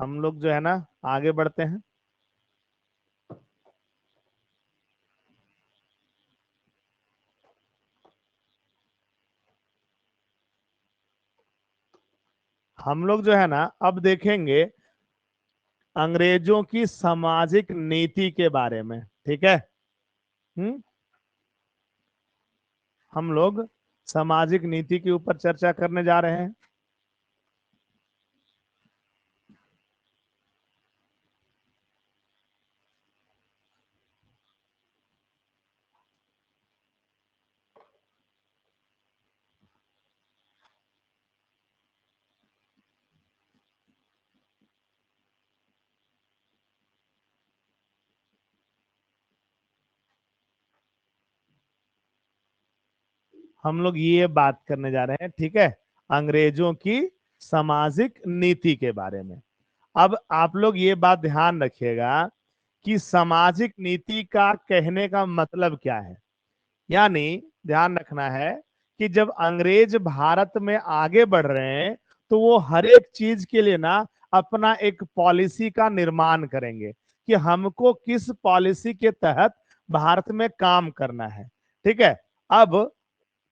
हम लोग जो है ना आगे बढ़ते हैं। हम लोग जो है ना अब देखेंगे अंग्रेजों की सामाजिक नीति के बारे में। ठीक है। हम्म। हम लोग सामाजिक नीति के ऊपर चर्चा करने जा रहे हैं। हम लोग ये बात करने जा रहे हैं, ठीक है, अंग्रेजों की सामाजिक नीति के बारे में। अब आप लोग ये बात ध्यान रखिएगा कि सामाजिक नीति का कहने का मतलब क्या है। यानी ध्यान रखना है कि जब अंग्रेज भारत में आगे बढ़ रहे हैं तो वो हर एक चीज के लिए ना अपना एक पॉलिसी का निर्माण करेंगे कि हमको किस पॉलिसी के तहत भारत में काम करना है। ठीक है। अब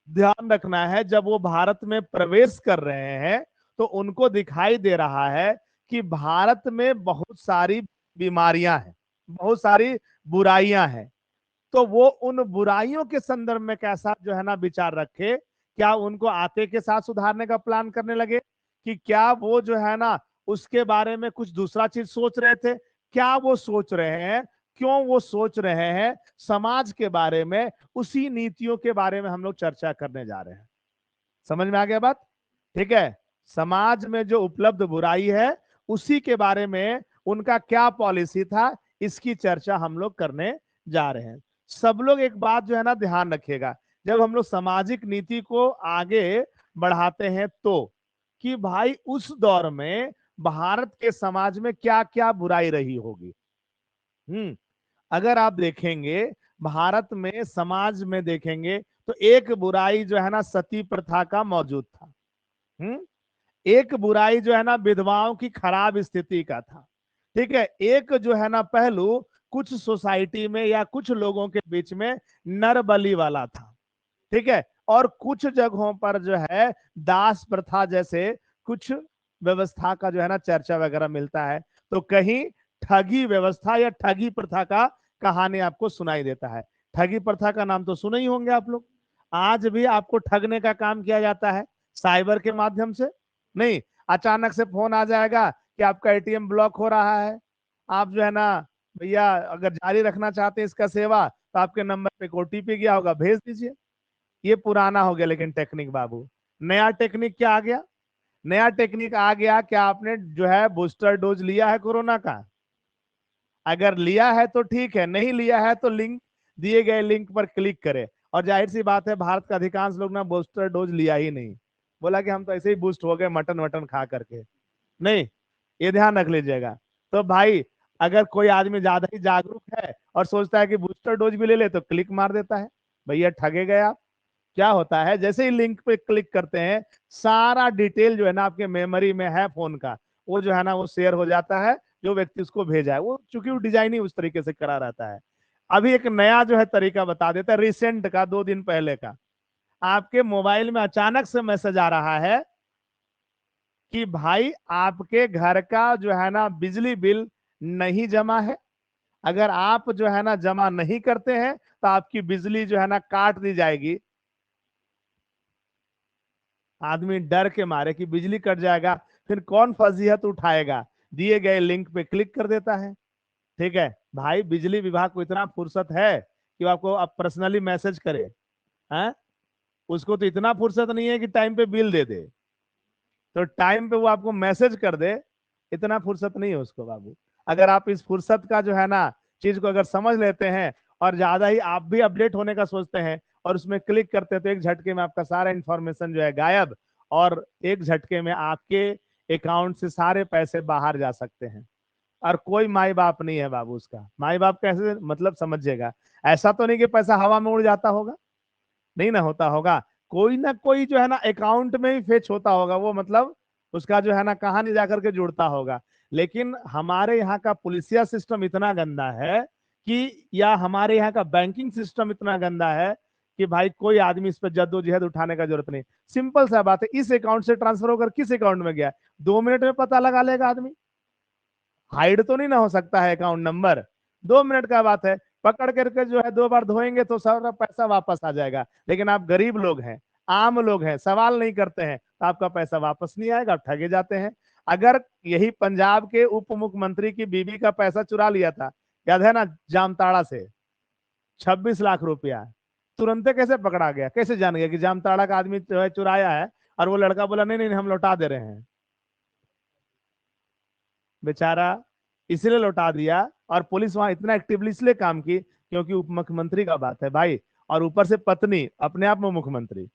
ध्यान रखना है जब वो भारत में प्रवेश कर रहे हैं तो उनको दिखाई दे रहा है कि भारत में बहुत सारी बीमारियां हैं, बहुत सारी बुराइयां हैं। तो वो उन बुराइयों के संदर्भ में कैसा जो है ना विचार रखे, क्या उनको आते के साथ सुधारने का प्लान करने लगे कि क्या वो जो है ना उसके बारे में कुछ दूसरा चीज सोच रहे थे, क्या वो सोच रहे हैं, क्यों वो सोच रहे हैं, समाज के बारे में, उसी नीतियों के बारे में हम लोग चर्चा करने जा रहे हैं। समझ में आ गया बात? ठीक है। समाज में जो उपलब्ध बुराई है उसी के बारे में उनका क्या पॉलिसी था, इसकी चर्चा हम लोग करने जा रहे हैं। सब लोग एक बात जो है ना ध्यान रखिएगा, जब हम लोग सामाजिक नीति को आगे बढ़ाते हैं तो कि भाई उस दौर में भारत के समाज में क्या क्या बुराई रही होगी। अगर आप देखेंगे भारत में समाज में देखेंगे तो एक बुराई जो है ना सती प्रथा का मौजूद था। हम्म। एक बुराई जो है ना विधवाओं की खराब स्थिति का था। ठीक है। एक जो है ना पहलू कुछ सोसाइटी में या कुछ लोगों के बीच में नर बलि वाला था। ठीक है। और कुछ जगहों पर जो है दास प्रथा जैसे कुछ व्यवस्था का जो है ना चर्चा वगैरह मिलता है। तो कहीं ठगी व्यवस्था या ठगी प्रथा का कहानी आपको सुनाई देता है। ठगी प्रथा का नाम तो सुने ही होंगे आप लोग। आज भी आपको ठगने का काम किया जाता है साइबर के माध्यम से। नहीं, अचानक से फोन आ जाएगा कि आपका एटीएम ब्लॉक हो रहा है, आप जो है ना भैया अगर जारी रखना चाहते हैं इसका सेवा तो आपके नंबर पे ओटीपी गया होगा, भेज दीजिए। ये पुराना हो गया लेकिन टेक्निक बाबू। नया टेक्निक क्या आ गया? नया टेक्निक आ गया, क्या आपने जो है बूस्टर डोज लिया है कोरोना का? अगर लिया है तो ठीक है, नहीं लिया है तो लिंक दिए गए लिंक पर क्लिक करें। और जाहिर सी बात है भारत का अधिकांश लोग ना बूस्टर डोज लिया ही नहीं, बोला कि हम तो ऐसे ही बूस्ट हो गए मटन वटन खा करके। नहीं, ये ध्यान रख लीजिएगा। तो भाई अगर कोई आदमी ज्यादा ही जागरूक है और सोचता है कि बूस्टर डोज भी ले ले तो क्लिक मार देता है, भैया ठगे गए आप। क्या होता है जैसे ही लिंक पे क्लिक करते हैं सारा डिटेल जो है ना आपके मेमोरी में है फोन का, वो जो है ना वो शेयर हो जाता है। जो व्यक्ति उसको भेजा है वो चूंकि वो डिजाइन ही उस तरीके से करा रहता है। अभी एक नया जो है तरीका बता देता है, रिसेंट का 2 दिन पहले का। आपके मोबाइल में अचानक से मैसेज आ रहा है कि भाई आपके घर का जो है ना बिजली बिल नहीं जमा है, अगर आप जो है ना जमा नहीं करते हैं तो आपकी बिजली जो है ना काट दी जाएगी। आदमी डर के मारे कि बिजली कट जाएगा, फिर कौन फजीहत उठाएगा, दिए गए लिंक पे क्लिक कर देता है। ठीक है। भाई बिजली विभाग को इतना फुर्सत है कि वो आपको अब पर्सनली मैसेज करे? हैं? उसको तो इतना फुर्सत नहीं है कि टाइम पे बिल दे दे, तो टाइम पे वो आपको मैसेज कर दे, इतना फुर्सत नहीं है उसको बाबू। अगर आप इस फुर्सत का जो है ना चीज को अगर समझ लेते हैं और ज्यादा ही आप भी अपडेट होने का सोचते हैं और उसमें क्लिक करते हैं तो एक झटके में आपका सारा इंफॉर्मेशन जो है गायब, और एक झटके में आपके अकाउंट से सारे पैसे बाहर जा सकते हैं। और कोई माई बाप नहीं है बाबू उसका। माई बाप कैसे मतलब समझिएगा, ऐसा तो नहीं कि पैसा हवा में उड़ जाता होगा, नहीं ना होता होगा, कोई ना कोई जो है ना अकाउंट में ही फेच होता होगा वो, मतलब उसका जो है ना कहानी जाकर के जुड़ता होगा। लेकिन हमारे यहाँ का पुलिसिया सिस्टम इतना गंदा है कि, या हमारे यहाँ का बैंकिंग सिस्टम इतना गंदा है कि भाई कोई आदमी इस पर जद्दोजहद उठाने का जरूरत नहीं। सिंपल सा बात है, इस अकाउंट से ट्रांसफर होकर किस अकाउंट में गया, 2 मिनट में पता लगा लेगा आदमी। हाइड तो नहीं ना हो सकता है अकाउंट नंबर, 2 मिनट का बात है, पकड़ करके जो है 2 बार धोएंगे तो सारा पैसा वापस आ जाएगा। लेकिन आप गरीब लोग हैं, आम लोग हैं, सवाल नहीं करते हैं तो आपका पैसा वापस नहीं आएगा, आप ठगे जाते हैं। अगर यही पंजाब के उप मुख्यमंत्री की बीवी का पैसा चुरा लिया था, याद है ना, जामताड़ा से 26 लाख रुपया, तुरंत कैसे पकड़ा गया, कैसे जान गया कि जामताड़ा का आदमी जो है चुराया है, और वो लड़का बोला नहीं नहीं हम लौटा दे रहे हैं, बेचारा इसलिए लौटा दिया। और पुलिस वहां इतना एक्टिवली इसलिए काम की क्योंकि उप मुख्यमंत्री का बात है भाई, और ऊपर से पत्नी अपने आप में मुख्यमंत्री,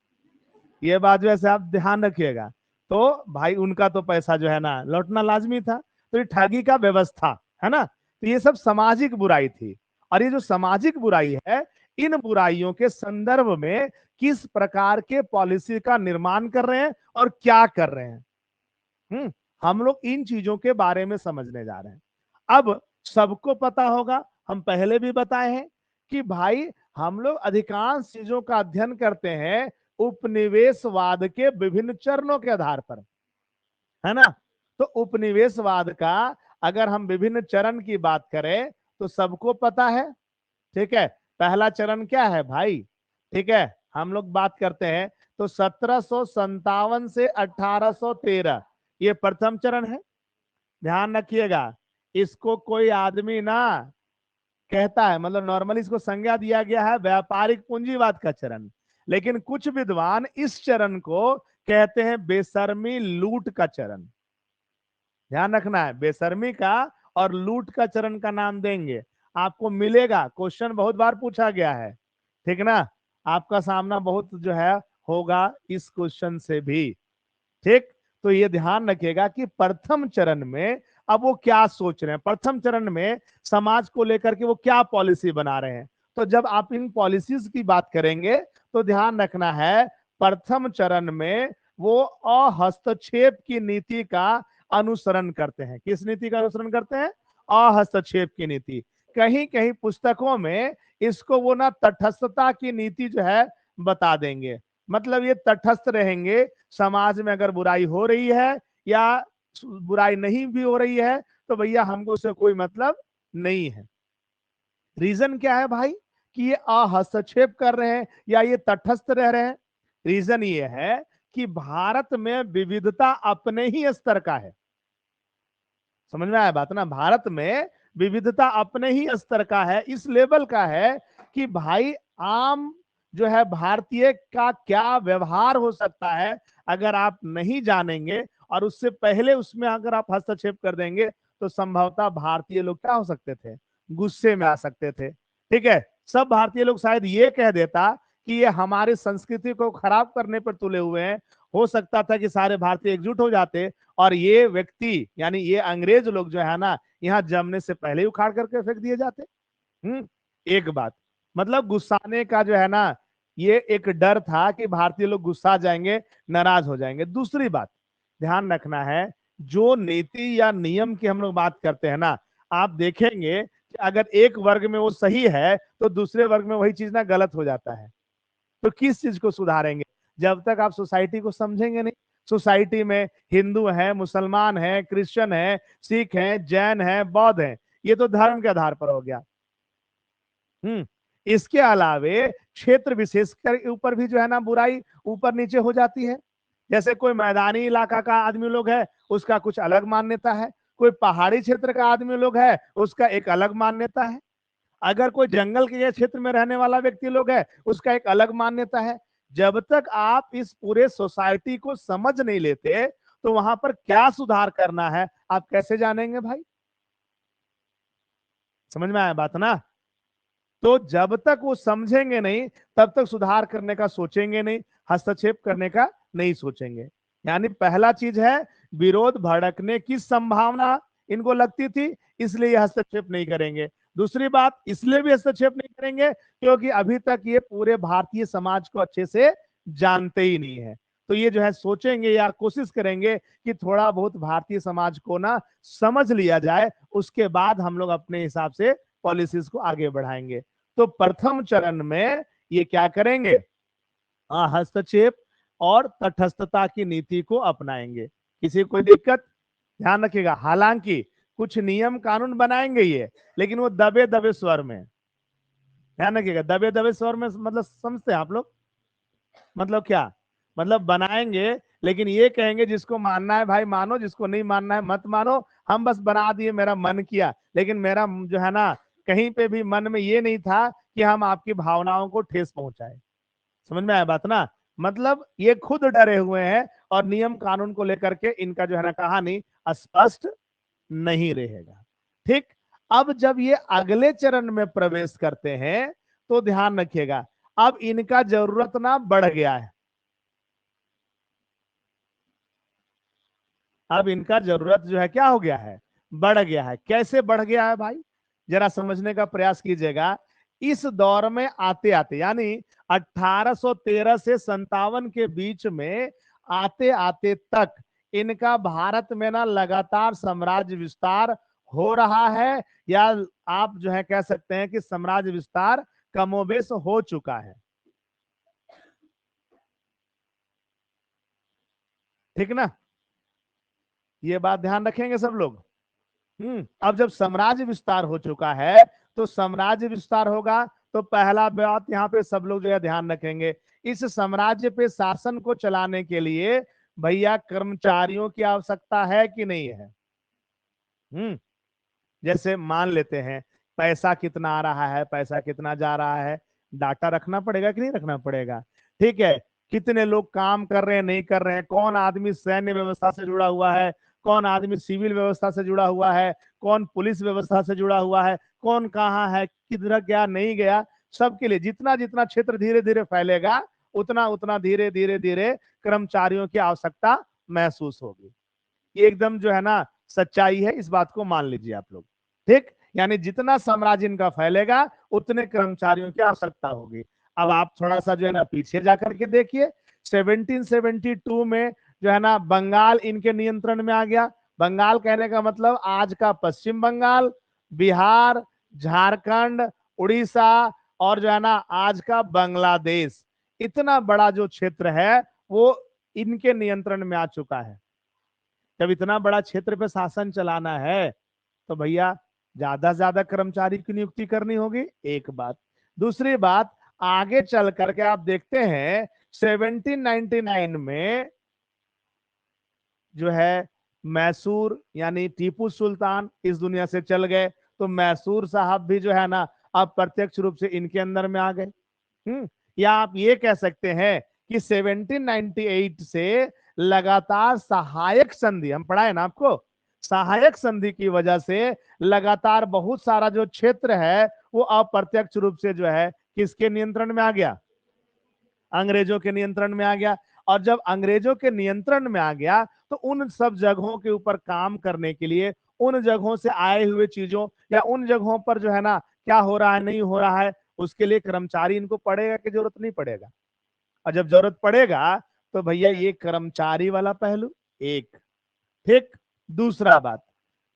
ये बात जो है आप ध्यान रखिएगा। तो भाई उनका तो पैसा जो है ना लौटना लाजमी था, तो ये ठगी का व्यवस्था है ना। तो ये सब सामाजिक बुराई थी, और ये जो सामाजिक बुराई है, इन बुराइयों के संदर्भ में किस प्रकार के पॉलिसी का निर्माण कर रहे हैं और क्या कर रहे हैं, हम लोग इन चीजों के बारे में समझने जा रहे हैं। अब सबको पता होगा, हम पहले भी बताए हैं कि भाई हम लोग अधिकांश चीजों का अध्ययन करते हैं उपनिवेशवाद के विभिन्न चरणों के आधार पर, है ना। तो उपनिवेशवाद का अगर हम विभिन्न चरण की बात करें तो सबको पता है, ठीक है। पहला चरण क्या है भाई, ठीक है, हम लोग बात करते हैं तो 1757 से 1813 ये प्रथम चरण है। ध्यान रखिएगा, इसको कोई आदमी ना कहता है, मतलब नॉर्मली इसको संज्ञा दिया गया है व्यापारिक पूंजीवाद का चरण, लेकिन कुछ विद्वान इस चरण को कहते हैं बेशर्मी लूट का चरण। ध्यान रखना है, बेशर्मी का और लूट का चरण का नाम देंगे, आपको मिलेगा, क्वेश्चन बहुत बार पूछा गया है, ठीक ना। आपका सामना बहुत जो है होगा इस क्वेश्चन से भी, ठीक। तो ये ध्यान रखिएगा कि प्रथम चरण में अब वो क्या सोच रहे हैं, प्रथम चरण में समाज को लेकर के वो क्या पॉलिसी बना रहे हैं। तो जब आप इन पॉलिसीज की बात करेंगे तो ध्यान रखना है, प्रथम चरण में वो अहस्तक्षेप की नीति का अनुसरण करते हैं। किस नीति का अनुसरण करते हैं, अहस्तक्षेप की नीति। कहीं कहीं पुस्तकों में इसको वो ना तटस्थता की नीति जो है बता देंगे, मतलब ये तटस्थ रहेंगे, समाज में अगर बुराई हो रही है या बुराई नहीं भी हो रही है तो भैया हमको उससे कोई मतलब नहीं है। रीजन क्या है भाई कि ये हस्तक्षेप कर रहे हैं या ये तटस्थ रह रहे हैं। रीजन ये है कि भारत में विविधता अपने ही स्तर का है, समझ में आया बात ना। भारत में विविधता अपने ही स्तर का है, इस लेवल का है कि भाई आम जो है भारतीय का क्या व्यवहार हो सकता है अगर आप नहीं जानेंगे और उससे पहले उसमें अगर आप हस्तक्षेप कर देंगे तो संभवतः भारतीय लोग क्या हो सकते थे, गुस्से में आ सकते थे, ठीक है। सब भारतीय लोग शायद ये कह देता कि ये हमारी संस्कृति को खराब करने पर तुले हुए हैं। हो सकता था कि सारे भारतीय एकजुट हो जाते और ये व्यक्ति यानी ये अंग्रेज लोग जो है ना यहाँ जमने से पहले ही उखाड़ करके फेंक दिए जाते। एक बात, मतलब गुस्साने का जो है ना ये एक डर था कि भारतीय लोग गुस्सा जाएंगे, नाराज हो जाएंगे। दूसरी बात ध्यान रखना है, जो नीति या नियम की हम लोग बात करते हैं ना, आप देखेंगे कि अगर एक वर्ग में वो सही है तो दूसरे वर्ग में वही चीज ना गलत हो जाता है। तो किस चीज को सुधारेंगे जब तक आप सोसाइटी को समझेंगे नहीं। सोसाइटी में हिंदू है, मुसलमान है, क्रिश्चियन है, सिख है, जैन है, बौद्ध है, ये तो धर्म के आधार पर हो गया। इसके अलावे क्षेत्र विशेष के ऊपर भी जो है ना बुराई ऊपर नीचे हो जाती है। जैसे कोई मैदानी इलाका का आदमी लोग है उसका कुछ अलग मान्यता है, कोई पहाड़ी क्षेत्र का आदमी लोग है उसका एक अलग मान्यता है, अगर कोई जंगल के क्षेत्र में रहने वाला व्यक्ति लोग है उसका एक अलग मान्यता है। जब तक आप इस पूरे सोसाइटी को समझ नहीं लेते तो वहां पर क्या सुधार करना है आप कैसे जानेंगे भाई। समझ में आया बात ना। तो जब तक वो समझेंगे नहीं तब तक सुधार करने का सोचेंगे नहीं, हस्तक्षेप करने का नहीं सोचेंगे। यानी पहला चीज है विरोध भड़कने की संभावना इनको लगती थी, इसलिए ये हस्तक्षेप नहीं करेंगे। दूसरी बात इसलिए भी हस्तक्षेप नहीं करेंगे क्योंकि अभी तक ये पूरे भारतीय समाज को अच्छे से जानते ही नहीं है। तो ये जो है सोचेंगे या कोशिश करेंगे कि थोड़ा बहुत भारतीय समाज को ना समझ लिया जाए, उसके बाद हम लोग अपने हिसाब से पॉलिसीज को आगे बढ़ाएंगे। तो प्रथम चरण में ये क्या करेंगे, हस्तक्षेप और तटस्थता की नीति को अपनाएंगे। किसी को कोई दिक्कत, ध्यान रखिएगा। हालांकि कुछ नियम कानून बनाएंगे ये, लेकिन वो दबे दबे स्वर में, ध्यान रखिएगा। दबे दबे स्वर में मतलब समझते हैं आप लोग, मतलब क्या, मतलब बनाएंगे लेकिन ये कहेंगे जिसको मानना है भाई मानो, जिसको नहीं मानना है मत मानो, हम बस बना दिए, मेरा मन किया, लेकिन मेरा जो है ना कहीं पे भी मन में ये नहीं था कि हम आपकी भावनाओं को ठेस पहुंचाए। समझ में आया बात ना, मतलब ये खुद डरे हुए हैं और नियम कानून को लेकर के इनका जो है ना कहानी स्पष्ट नहीं रहेगा। ठीक। अब जब ये अगले चरण में प्रवेश करते हैं तो ध्यान रखिएगा, अब इनका जरूरत ना बढ़ गया है। अब इनका जरूरत जो है क्या हो गया है, बढ़ गया है। कैसे बढ़ गया है भाई, जरा समझने का प्रयास कीजिएगा। इस दौर में आते आते, यानी 1813 से 57 के बीच में आते आते तक इनका भारत में ना लगातार साम्राज्य विस्तार हो रहा है, या आप जो है कह सकते हैं कि साम्राज्य विस्तार कमोबेश हो चुका है। ठीक ना, ये बात ध्यान रखेंगे सब लोग। अब जब साम्राज्य विस्तार हो चुका है, तो साम्राज्य विस्तार होगा तो पहला बात यहाँ पे सब लोग जो है ध्यान रखेंगे, इस साम्राज्य पे शासन को चलाने के लिए भैया कर्मचारियों की आवश्यकता है कि नहीं है। हम्म जैसे मान लेते हैं पैसा कितना आ रहा है, पैसा कितना जा रहा है, डाटा रखना पड़ेगा कि नहीं रखना पड़ेगा। ठीक है, कितने लोग काम कर रहे हैं नहीं कर रहे हैं, कौन आदमी सैन्य व्यवस्था से जुड़ा हुआ है, कौन आदमी सिविल व्यवस्था से जुड़ा हुआ है, कौन पुलिस व्यवस्था से जुड़ा हुआ है, कौन कहाँ है, किधर गया नहीं गया, सबके लिए जितना जितना क्षेत्र धीरे धीरे फैलेगा, उतना उतना धीरे धीरे धीरे कर्मचारियों की आवश्यकता महसूस होगी। ये एकदम जो है ना सच्चाई है, इस बात को मान लीजिए आप लोग। ठीक, यानी जितना साम्राज्य इनका फैलेगा उतने कर्मचारियों की आवश्यकता होगी। अब आप थोड़ा सा जो है ना पीछे जाकर के देखिए, 1772 में जो है ना बंगाल इनके नियंत्रण में आ गया। बंगाल कहने का मतलब आज का पश्चिम बंगाल, बिहार, झारखंड, उड़ीसा और जो है ना आज का बांग्लादेश, इतना बड़ा जो क्षेत्र है वो इनके नियंत्रण में आ चुका है। जब इतना बड़ा क्षेत्र पे शासन चलाना है तो भैया ज्यादा से ज्यादा कर्मचारी की नियुक्ति करनी होगी, एक बात। दूसरी बात, आगे चल करके आप देखते हैं 1799 में जो है मैसूर यानी टीपू सुल्तान इस दुनिया से चल गए, तो मैसूर साहब भी जो है ना अब प्रत्यक्ष रूप से इनके अंदर में आ गए। या आप ये कह सकते हैं कि 1798 से लगातार सहायक संधि, हम पढ़ाए ना आपको, सहायक संधि की वजह से लगातार बहुत सारा जो क्षेत्र है वो अप्रत्यक्ष रूप से जो है किसके नियंत्रण में आ गया, अंग्रेजों के नियंत्रण में आ गया। और जब अंग्रेजों के नियंत्रण में आ गया तो उन सब जगहों के ऊपर काम करने के लिए, उन जगहों से आए हुए चीजों या उन जगहों पर जो है ना क्या हो रहा है नहीं हो रहा है, उसके लिए कर्मचारी इनको पड़ेगा कि जरूरत नहीं पड़ेगा। और जब जरूरत पड़ेगा तो भैया ये कर्मचारी वाला पहलू एक। ठीक, दूसरा बात,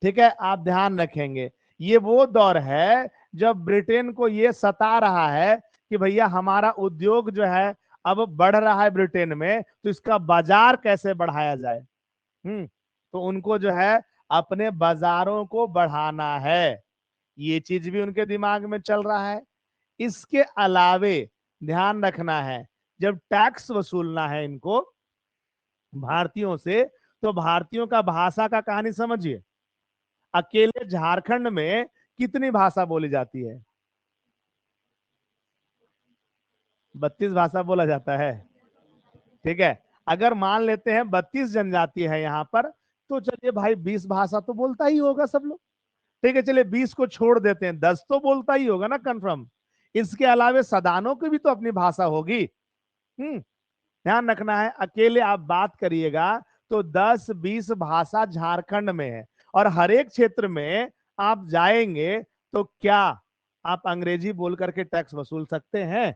ठीक है आप ध्यान रखेंगे, ये वो दौर है जब ब्रिटेन को ये सता रहा है कि भैया हमारा उद्योग जो है अब बढ़ रहा है ब्रिटेन में, तो इसका बाजार कैसे बढ़ाया जाए। तो उनको जो है अपने बाजारों को बढ़ाना है, ये चीज भी उनके दिमाग में चल रहा है। इसके अलावे ध्यान रखना है, जब टैक्स वसूलना है इनको भारतीयों से, तो भारतीयों का भाषा का कहानी समझिए। अकेले झारखंड में कितनी भाषा बोली जाती है, 32 भाषा बोला जाता है। ठीक है, अगर मान लेते हैं 32 जनजाति है यहाँ पर, तो चलिए भाई 20 भाषा तो बोलता ही होगा सब लोग। ठीक है, चलिए 20 को छोड़ देते हैं, 10 तो बोलता ही होगा ना कंफर्म। इसके अलावे सदानों की भी तो अपनी भाषा होगी। ध्यान रखना है, अकेले आप बात करिएगा तो 10-20 भाषा झारखंड में है, और हर एक क्षेत्र में आप जाएंगे तो क्या आप अंग्रेजी बोल करके टैक्स वसूल सकते हैं।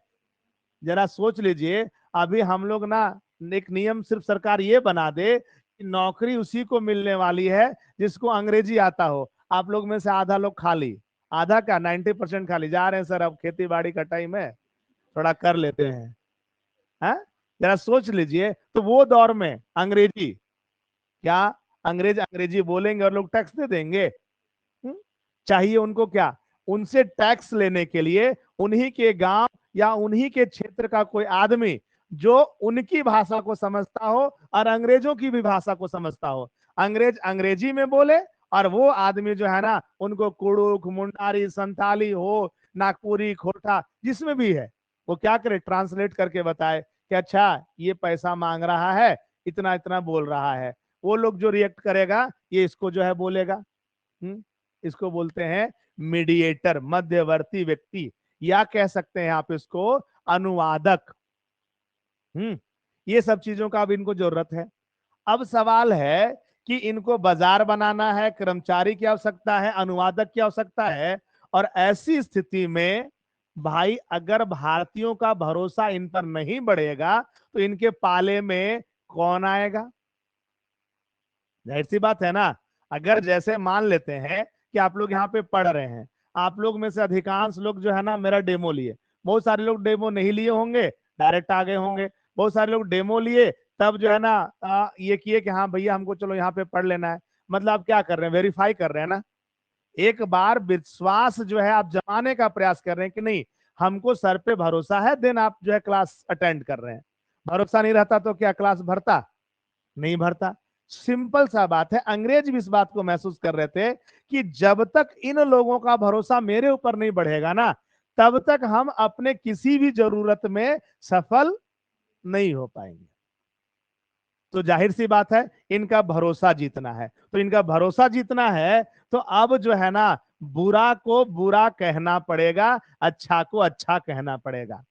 जरा सोच लीजिए, अभी हम लोग ना एक नियम सिर्फ सरकार ये बना दे कि नौकरी उसी को मिलने वाली है जिसको अंग्रेजी आता हो। आप लोग में से आधा लोग खाली, आधा क्या 90% खाली जा रहे हैं सर, अब खेती बाड़ी का टाइम है, थोड़ा कर लेते हैं। हाँ, जरा सोच लीजिए, तो वो दौर में अंग्रेजी क्या, अंग्रेजी बोलेंगे और लोग टैक्स दे देंगे? हम्म? चाहिए उनको क्या, उनसे टैक्स लेने के लिए उन्हीं के गांव या उन्हीं के क्षेत्र का कोई आदमी जो उनकी भाषा को समझता हो और अंग्रेजों की भी भाषा को समझता हो। अंग्रेज अंग्रेजी में बोले और वो आदमी जो है ना, उनको कुड़ुक, मुंडारी, संताली हो, नागपुरी, खोरठा, जिसमें भी है, वो क्या करे, ट्रांसलेट करके बताए कि अच्छा ये पैसा मांग रहा है, इतना इतना बोल रहा है। वो लोग जो रिएक्ट करेगा, ये इसको जो है बोलेगा। इसको बोलते हैं मीडिएटर, मध्यवर्ती व्यक्ति, या कह सकते हैं आप इसको अनुवादक। ये सब चीजों का अब इनको जरूरत है। अब सवाल है कि इनको बाजार बनाना है, कर्मचारी की आवश्यकता है, अनुवादक की आवश्यकता है, और ऐसी स्थिति में भाई अगर भारतीयों का भरोसा इन पर नहीं बढ़ेगा तो इनके पाले में कौन आएगा? जाहिर सी बात है ना। अगर जैसे मान लेते हैं कि आप लोग यहाँ पे पढ़ रहे हैं, आप लोग में से अधिकांश लोग जो है ना मेरा डेमो लिए, बहुत सारे लोग डेमो नहीं लिए होंगे, डायरेक्ट आ गए होंगे। बहुत सारे लोग डेमो लिए, तब जो है ना ये किए कि हाँ भैया हमको चलो यहाँ पे पढ़ लेना है। मतलब आप क्या कर रहे हैं, वेरीफाई कर रहे हैं ना। एक बार विश्वास जो है आप जमाने का प्रयास कर रहे हैं कि नहीं हमको सर पे भरोसा है, देन आप जो है क्लास अटेंड कर रहे हैं। भरोसा नहीं रहता तो क्या क्लास भरता? नहीं भरता। सिंपल सा बात है, अंग्रेज भी इस बात को महसूस कर रहे थे कि जब तक इन लोगों का भरोसा मेरे ऊपर नहीं बढ़ेगा ना, तब तक हम अपने किसी भी जरूरत में सफल नहीं हो पाएंगे। तो जाहिर सी बात है इनका भरोसा जीतना है, तो इनका भरोसा जीतना है तो अब जो है ना बुरा को बुरा कहना पड़ेगा, अच्छा को अच्छा कहना पड़ेगा।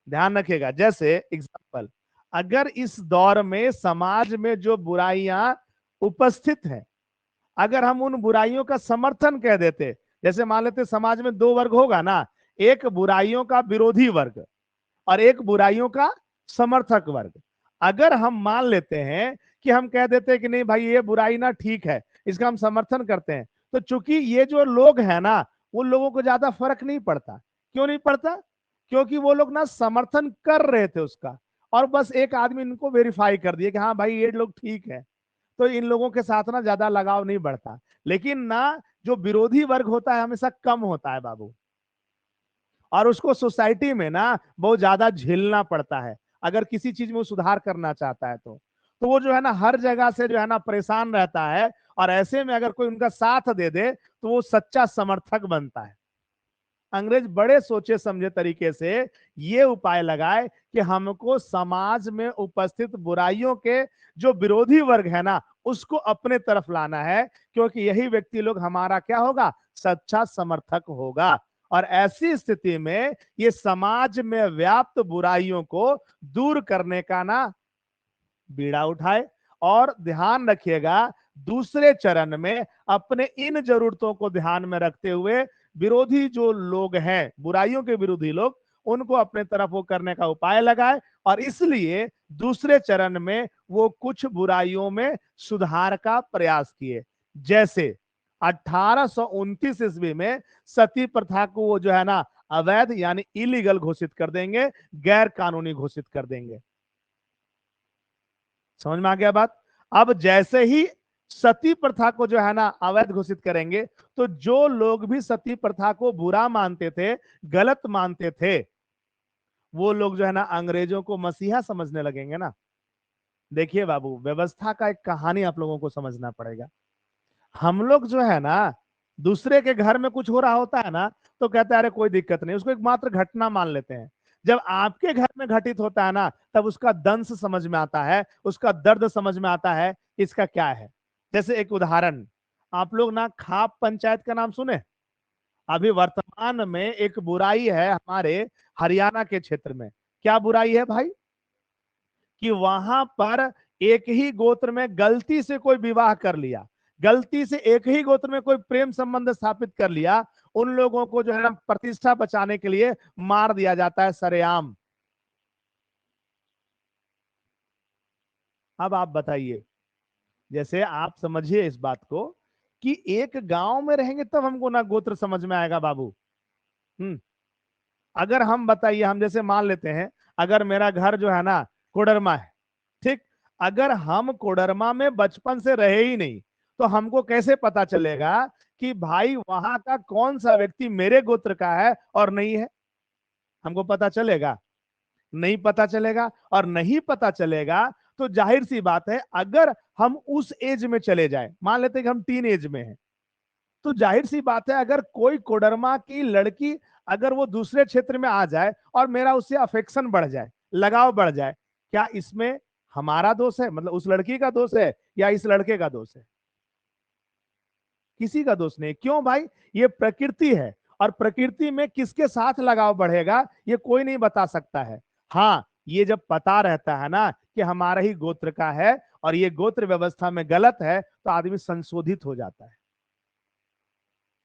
ध्यान रखिएगा, जैसे एग्जाम्पल, अगर इस दौर में समाज में जो बुराइयां उपस्थित हैं, अगर हम उन बुराइयों का समर्थन कह देते, जैसे मान लेते समाज में दो वर्ग होगा ना, एक बुराइयों का विरोधी वर्ग और एक बुराइयों का समर्थक वर्ग। अगर हम मान लेते हैं कि हम कह देते हैं कि नहीं भाई ये बुराई ना ठीक है, इसका हम समर्थन करते हैं, तो चूंकि ये जो लोग हैं ना, उन लोगों को ज्यादा फर्क नहीं पड़ता। क्यों नहीं पड़ता? क्योंकि वो लोग ना समर्थन कर रहे थे उसका, और बस एक आदमी इनको वेरीफाई कर दिया कि हाँ भाई ये लोग ठीक है, तो इन लोगों के साथ ना ज्यादा लगाव नहीं बढ़ता। लेकिन ना जो विरोधी वर्ग होता है हमेशा कम होता है बाबू, और उसको सोसाइटी में ना बहुत ज्यादा झेलना पड़ता है अगर किसी चीज में वो सुधार करना चाहता है तो वो जो है ना हर जगह से जो है ना परेशान रहता है, और ऐसे में अगर कोई उनका साथ दे दे तो वो सच्चा समर्थक बनता है। अंग्रेज बड़े सोचे समझे तरीके से ये उपाय लगाए कि हमको समाज में उपस्थित बुराइयों के जो विरोधी वर्ग है ना उसको अपने तरफ लाना है, क्योंकि यही व्यक्ति लोग हमारा क्या होगा, सच्चा समर्थक होगा। और ऐसी स्थिति में ये समाज में व्याप्त बुराइयों को दूर करने का ना बीड़ा उठाए। और ध्यान रखिएगा, दूसरे चरण में अपने इन जरूरतों को ध्यान में रखते हुए विरोधी जो लोग हैं, बुराइयों के विरोधी लोग, उनको अपने तरफ वो करने का उपाय लगाए। और इसलिए दूसरे चरण में वो कुछ बुराइयों में सुधार का प्रयास किए। जैसे 1829 ईस्वी में सती प्रथा को वो जो है ना अवैध यानी इलीगल घोषित कर देंगे, गैर कानूनी घोषित कर देंगे। समझ में आ गया बात? अब जैसे ही सती प्रथा को जो है ना अवैध घोषित करेंगे, तो जो लोग भी सती प्रथा को बुरा मानते थे, गलत मानते थे, वो लोग जो है ना अंग्रेजों को मसीहा समझने लगेंगे ना। देखिए बाबू, व्यवस्था का एक कहानी आप लोगों को समझना पड़ेगा। हम लोग जो है ना दूसरे के घर में कुछ हो रहा होता है ना, तो कहते हैं अरे कोई दिक्कत नहीं, उसको एक मात्र घटना मान लेते हैं। जब आपके घर में घटित होता है ना, तब उसका दंश समझ में आता है, उसका दर्द समझ में आता है कि इसका क्या है। जैसे एक उदाहरण, आप लोग ना खाप पंचायत का नाम सुने? अभी वर्तमान में एक बुराई है हमारे हरियाणा के क्षेत्र में। क्या बुराई है भाई? कि वहां पर एक ही गोत्र में गलती से कोई विवाह कर लिया, गलती से एक ही गोत्र में कोई प्रेम संबंध स्थापित कर लिया, उन लोगों को जो है ना प्रतिष्ठा बचाने के लिए मार दिया जाता है सरेआम। अब आप बताइए, जैसे आप समझिए इस बात को कि एक गांव में रहेंगे तब हमको ना गोत्र समझ में आएगा बाबू। हम्म। अगर हम बताइए, हम जैसे मान लेते हैं, अगर मेरा घर जो है ना कोडरमा है, ठीक, अगर हम कोडरमा में बचपन से रहे ही नहीं, तो हमको कैसे पता चलेगा कि भाई वहां का कौन सा व्यक्ति मेरे गोत्र का है और नहीं है? हमको पता चलेगा? नहीं पता चलेगा। और नहीं पता चलेगा तो जाहिर सी बात है, अगर हम उस एज में चले जाए, मान लेते हैं कि हम टीन एज में हैं, तो जाहिर सी बात है, अगर कोई कोडरमा की लड़की अगर वो दूसरे क्षेत्र में आ जाए और मेरा उससे अफेक्शन बढ़ जाए, लगाव बढ़ जाए, क्या इसमें हमारा दोष है, मतलब उस लड़की का दोष है या इस लड़के का दोष है? किसी का दोष नहीं। क्यों भाई? ये प्रकृति है, और प्रकृति में किसके साथ लगाव बढ़ेगा ये कोई नहीं बता सकता है। हाँ, ये जब पता रहता है ना कि हमारा ही गोत्र का है और ये गोत्र व्यवस्था में गलत है, तो आदमी संशोधित हो जाता है।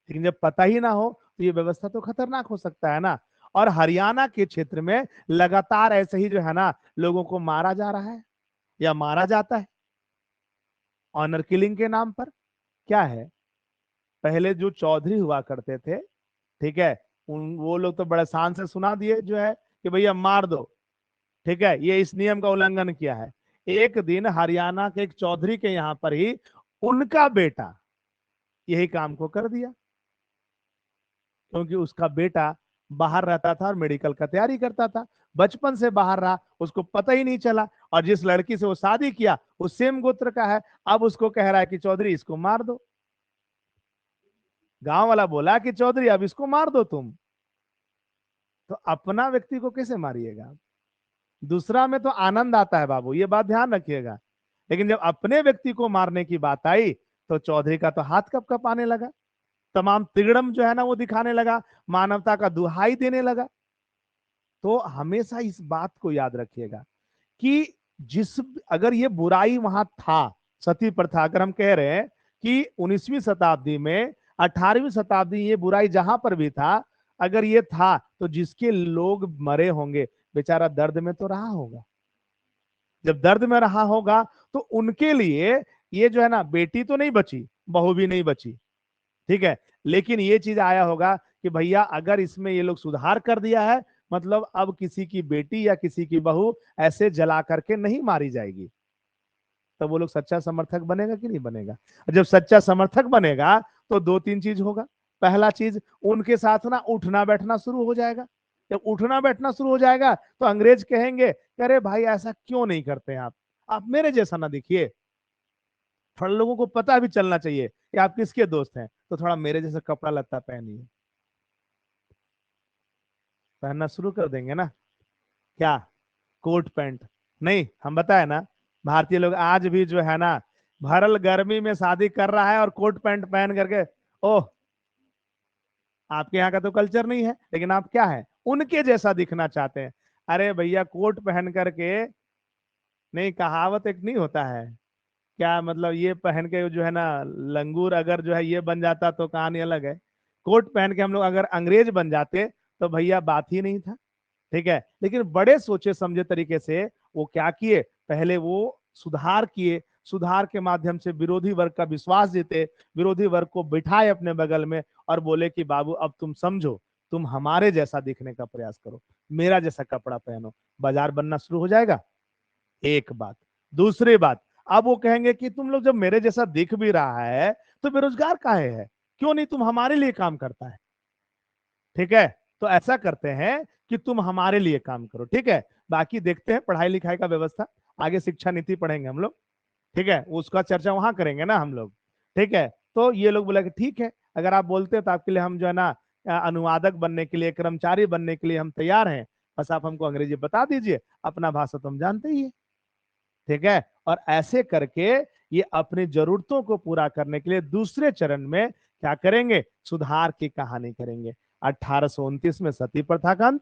लेकिन जब पता ही ना हो तो ये व्यवस्था तो खतरनाक हो सकता है ना। और हरियाणा के क्षेत्र में लगातार ऐसे ही जो है ना लोगों को मारा जा रहा है या मारा जाता है ऑनर किलिंग के नाम पर। क्या है, पहले जो चौधरी हुआ करते थे, ठीक है, उन वो लोग तो बड़े शान से सुना दिए जो है कि भैया मार दो, ठीक है, ये इस नियम का उल्लंघन किया है। एक दिन हरियाणा के एक चौधरी के यहां पर ही उनका बेटा यही काम को कर दिया, क्योंकि उसका बेटा बाहर रहता था और मेडिकल का तैयारी करता था, बचपन से बाहर रहा, उसको पता ही नहीं चला, और जिस लड़की से वो शादी किया वो सेम गोत्र का है। अब उसको कह रहा है कि चौधरी इसको मार दो। गांव वाला बोला कि चौधरी अब इसको मार दो तुम। तो अपना व्यक्ति को कैसे मारिएगा? दूसरा में तो आनंद आता है बाबू, ये बात ध्यान रखिएगा। लेकिन जब अपने व्यक्ति को मारने की बात आई तो चौधरी का तो हाथ कप कप आने लगा, तमाम तिगड़म जो है ना वो दिखाने लगा, मानवता का दुहाई देने लगा। तो हमेशा इस बात को याद रखिएगा कि जिस अगर ये बुराई वहां था, सती प्रथा, अगर हम कह रहे हैं कि 19वीं शताब्दी में, 18वीं शताब्दी, ये बुराई जहां पर भी था, अगर ये था तो जिसके लोग मरे होंगे बेचारा दर्द में तो रहा होगा। जब दर्द में रहा होगा तो उनके लिए ये जो है ना बेटी तो नहीं बची, बहू भी नहीं बची, ठीक है, लेकिन ये चीज आया होगा कि भैया अगर इसमें ये लोग सुधार कर दिया है, मतलब अब किसी की बेटी या किसी की बहू ऐसे जला करके नहीं मारी जाएगी। तो वो लोग सच्चा समर्थक बनेगा कि नहीं बनेगा? जब सच्चा समर्थक बनेगा तो दो तीन चीज होगा। पहला चीज, उनके साथ ना उठना बैठना शुरू हो जाएगा। जब उठना बैठना शुरू हो जाएगा तो अंग्रेज कहेंगे कि अरे भाई ऐसा क्यों नहीं करते हैं आप मेरे जैसा ना दिखिए। थोड़ा लोगों को पता भी चलना चाहिए कि आप किसके दोस्त हैं, तो थोड़ा मेरे जैसा कपड़ा लत्ता पहनिए, पहनना शुरू कर देंगे ना। क्या? Coat pant? नहीं, हम बताए ना, भारतीय लोग आज भी जो है ना भरल गर्मी में शादी कर रहा है और कोट पैंट पहन करके, ओह, आपके यहाँ का तो कल्चर नहीं है, लेकिन आप क्या है, उनके जैसा दिखना चाहते हैं। अरे भैया कोट पहन करके, नहीं, कहावत एक नहीं होता है क्या, मतलब ये पहन के जो है ना लंगूर अगर जो है ये बन जाता तो कहानी अलग है। कोट पहन के हम लोग अगर अंग्रेज बन जाते तो भैया बात ही नहीं था, ठीक है। लेकिन बड़े सोचे समझे तरीके से वो क्या किए, पहले वो सुधार किए, सुधार के माध्यम से विरोधी वर्ग का विश्वास जीते, विरोधी वर्ग को बिठाए अपने बगल में और बोले कि बाबू अब तुम समझो, तुम हमारे जैसा दिखने का प्रयास करो, मेरा जैसा कपड़ा पहनो, बाजार बनना शुरू हो जाएगा। एक बात। दूसरी बात, अब वो कहेंगे कि तुम लोग जब मेरे जैसा दिख भी रहा है तो बेरोजगार काहे है, क्यों नहीं तुम हमारे लिए काम करता है, ठीक है। तो ऐसा करते हैं कि तुम हमारे लिए काम करो, ठीक है। बाकी देखते हैं पढ़ाई लिखाई का व्यवस्था, आगे शिक्षा नीति पढ़ेंगे हम लोग, ठीक है, उसका चर्चा वहां करेंगे ना हम लोग, ठीक है। तो ये लोग बोला कि ठीक है, अगर आप बोलते हैं तो आपके लिए हम जो है ना अनुवादक बनने के लिए, कर्मचारी बनने के लिए हम तैयार हैं, बस आप हमको अंग्रेजी बता दीजिए, अपना भाषा तो हम जानते ही है, ठीक है। और ऐसे करके ये अपनी जरूरतों को पूरा करने के लिए दूसरे चरण में क्या करेंगे, सुधार की कहानी करेंगे। 1829 में सती प्रथा का अंत,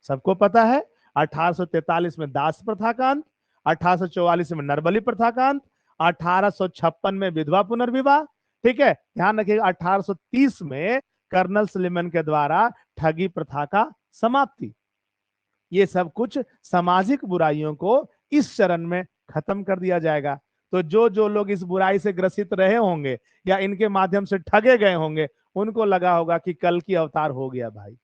सबको पता है। 1843 में दास प्रथा का अंत। 1844 में नरबली प्रथा का अंत। 1856 में विधवा पुनर्विवाह, ठीक है। ध्यान रखिएगा 1830 में कर्नल सलीमन के द्वारा ठगी प्रथा का समाप्ति। ये सब कुछ सामाजिक बुराइयों को इस चरण में खत्म कर दिया जाएगा। तो जो जो लोग इस बुराई से ग्रसित रहे होंगे या इनके माध्यम से ठगे गए होंगे, उनको लगा होगा कि कल की अवतार हो गया भाई।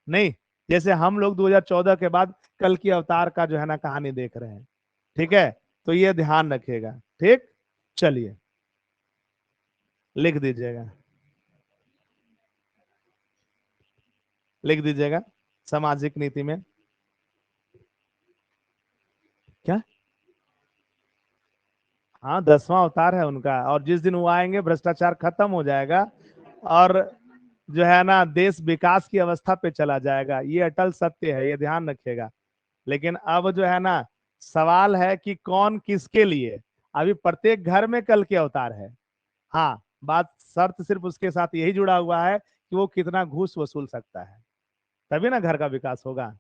नहीं, जैसे हम लोग 2014 के बाद कल की अवतार का जो है ना कहानी देख रहे हैं। ठीक है, तो ये ध्यान रखिएगा। ठीक, चलिए लिख दीजिएगा, लिख दीजिएगा सामाजिक नीति में क्या। हाँ, 10वां अवतार है उनका, और जिस दिन वो आएंगे भ्रष्टाचार खत्म हो जाएगा और जो है ना देश विकास की अवस्था पे चला जाएगा। ये अटल सत्य है, ये ध्यान रखिएगा। लेकिन अब जो है ना सवाल है कि कौन किसके लिए। अभी प्रत्येक घर में कल के अवतार है। हाँ, बात शर्त सिर्फ उसके साथ यही जुड़ा हुआ है कि वो कितना घूस वसूल सकता है, तभी ना घर का विकास होगा।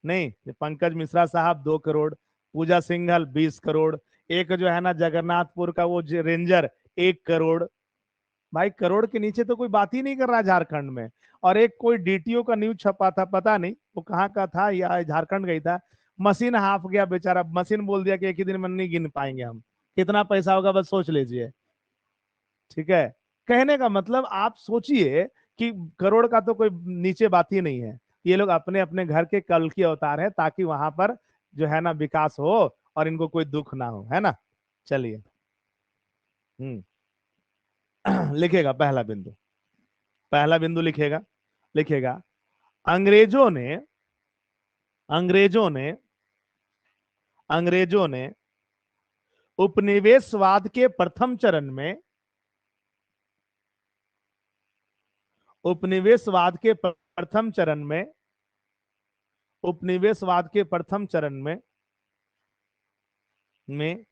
नहीं, ये पंकज मिश्रा साहब 2 करोड़, पूजा सिंघल 20 करोड़, एक जो है ना जगन्नाथपुर का वो रेंजर 1 करोड़। भाई करोड़ के नीचे तो कोई बात ही नहीं कर रहा है झारखंड में। और एक कोई डीटीओ का न्यूज छपा था, पता नहीं वो कहाँ का था या झारखंड गई था, मशीन हाफ गया बेचारा, मशीन बोल दिया कि एक ही दिन में नहीं गिन पाएंगे हम। कितना पैसा होगा बस सोच लीजिए। ठीक है, कहने का मतलब आप सोचिए कि करोड़ का तो कोई नीचे बात ही नहीं है। ये लोग अपने अपने घर के कल की अवतार है, ताकि वहां पर जो है ना विकास हो और इनको कोई दुख ना हो, है ना। चलिए, हम्म। लिखेगा पहला बिंदु, पहला बिंदु लिखेगा, लिखेगा अंग्रेजों ने, अंग्रेजों ने, अंग्रेजों ने उपनिवेशवाद के प्रथम चरण में, उपनिवेशवाद के प्रथम चरण में, उपनिवेशवाद के प्रथम चरण में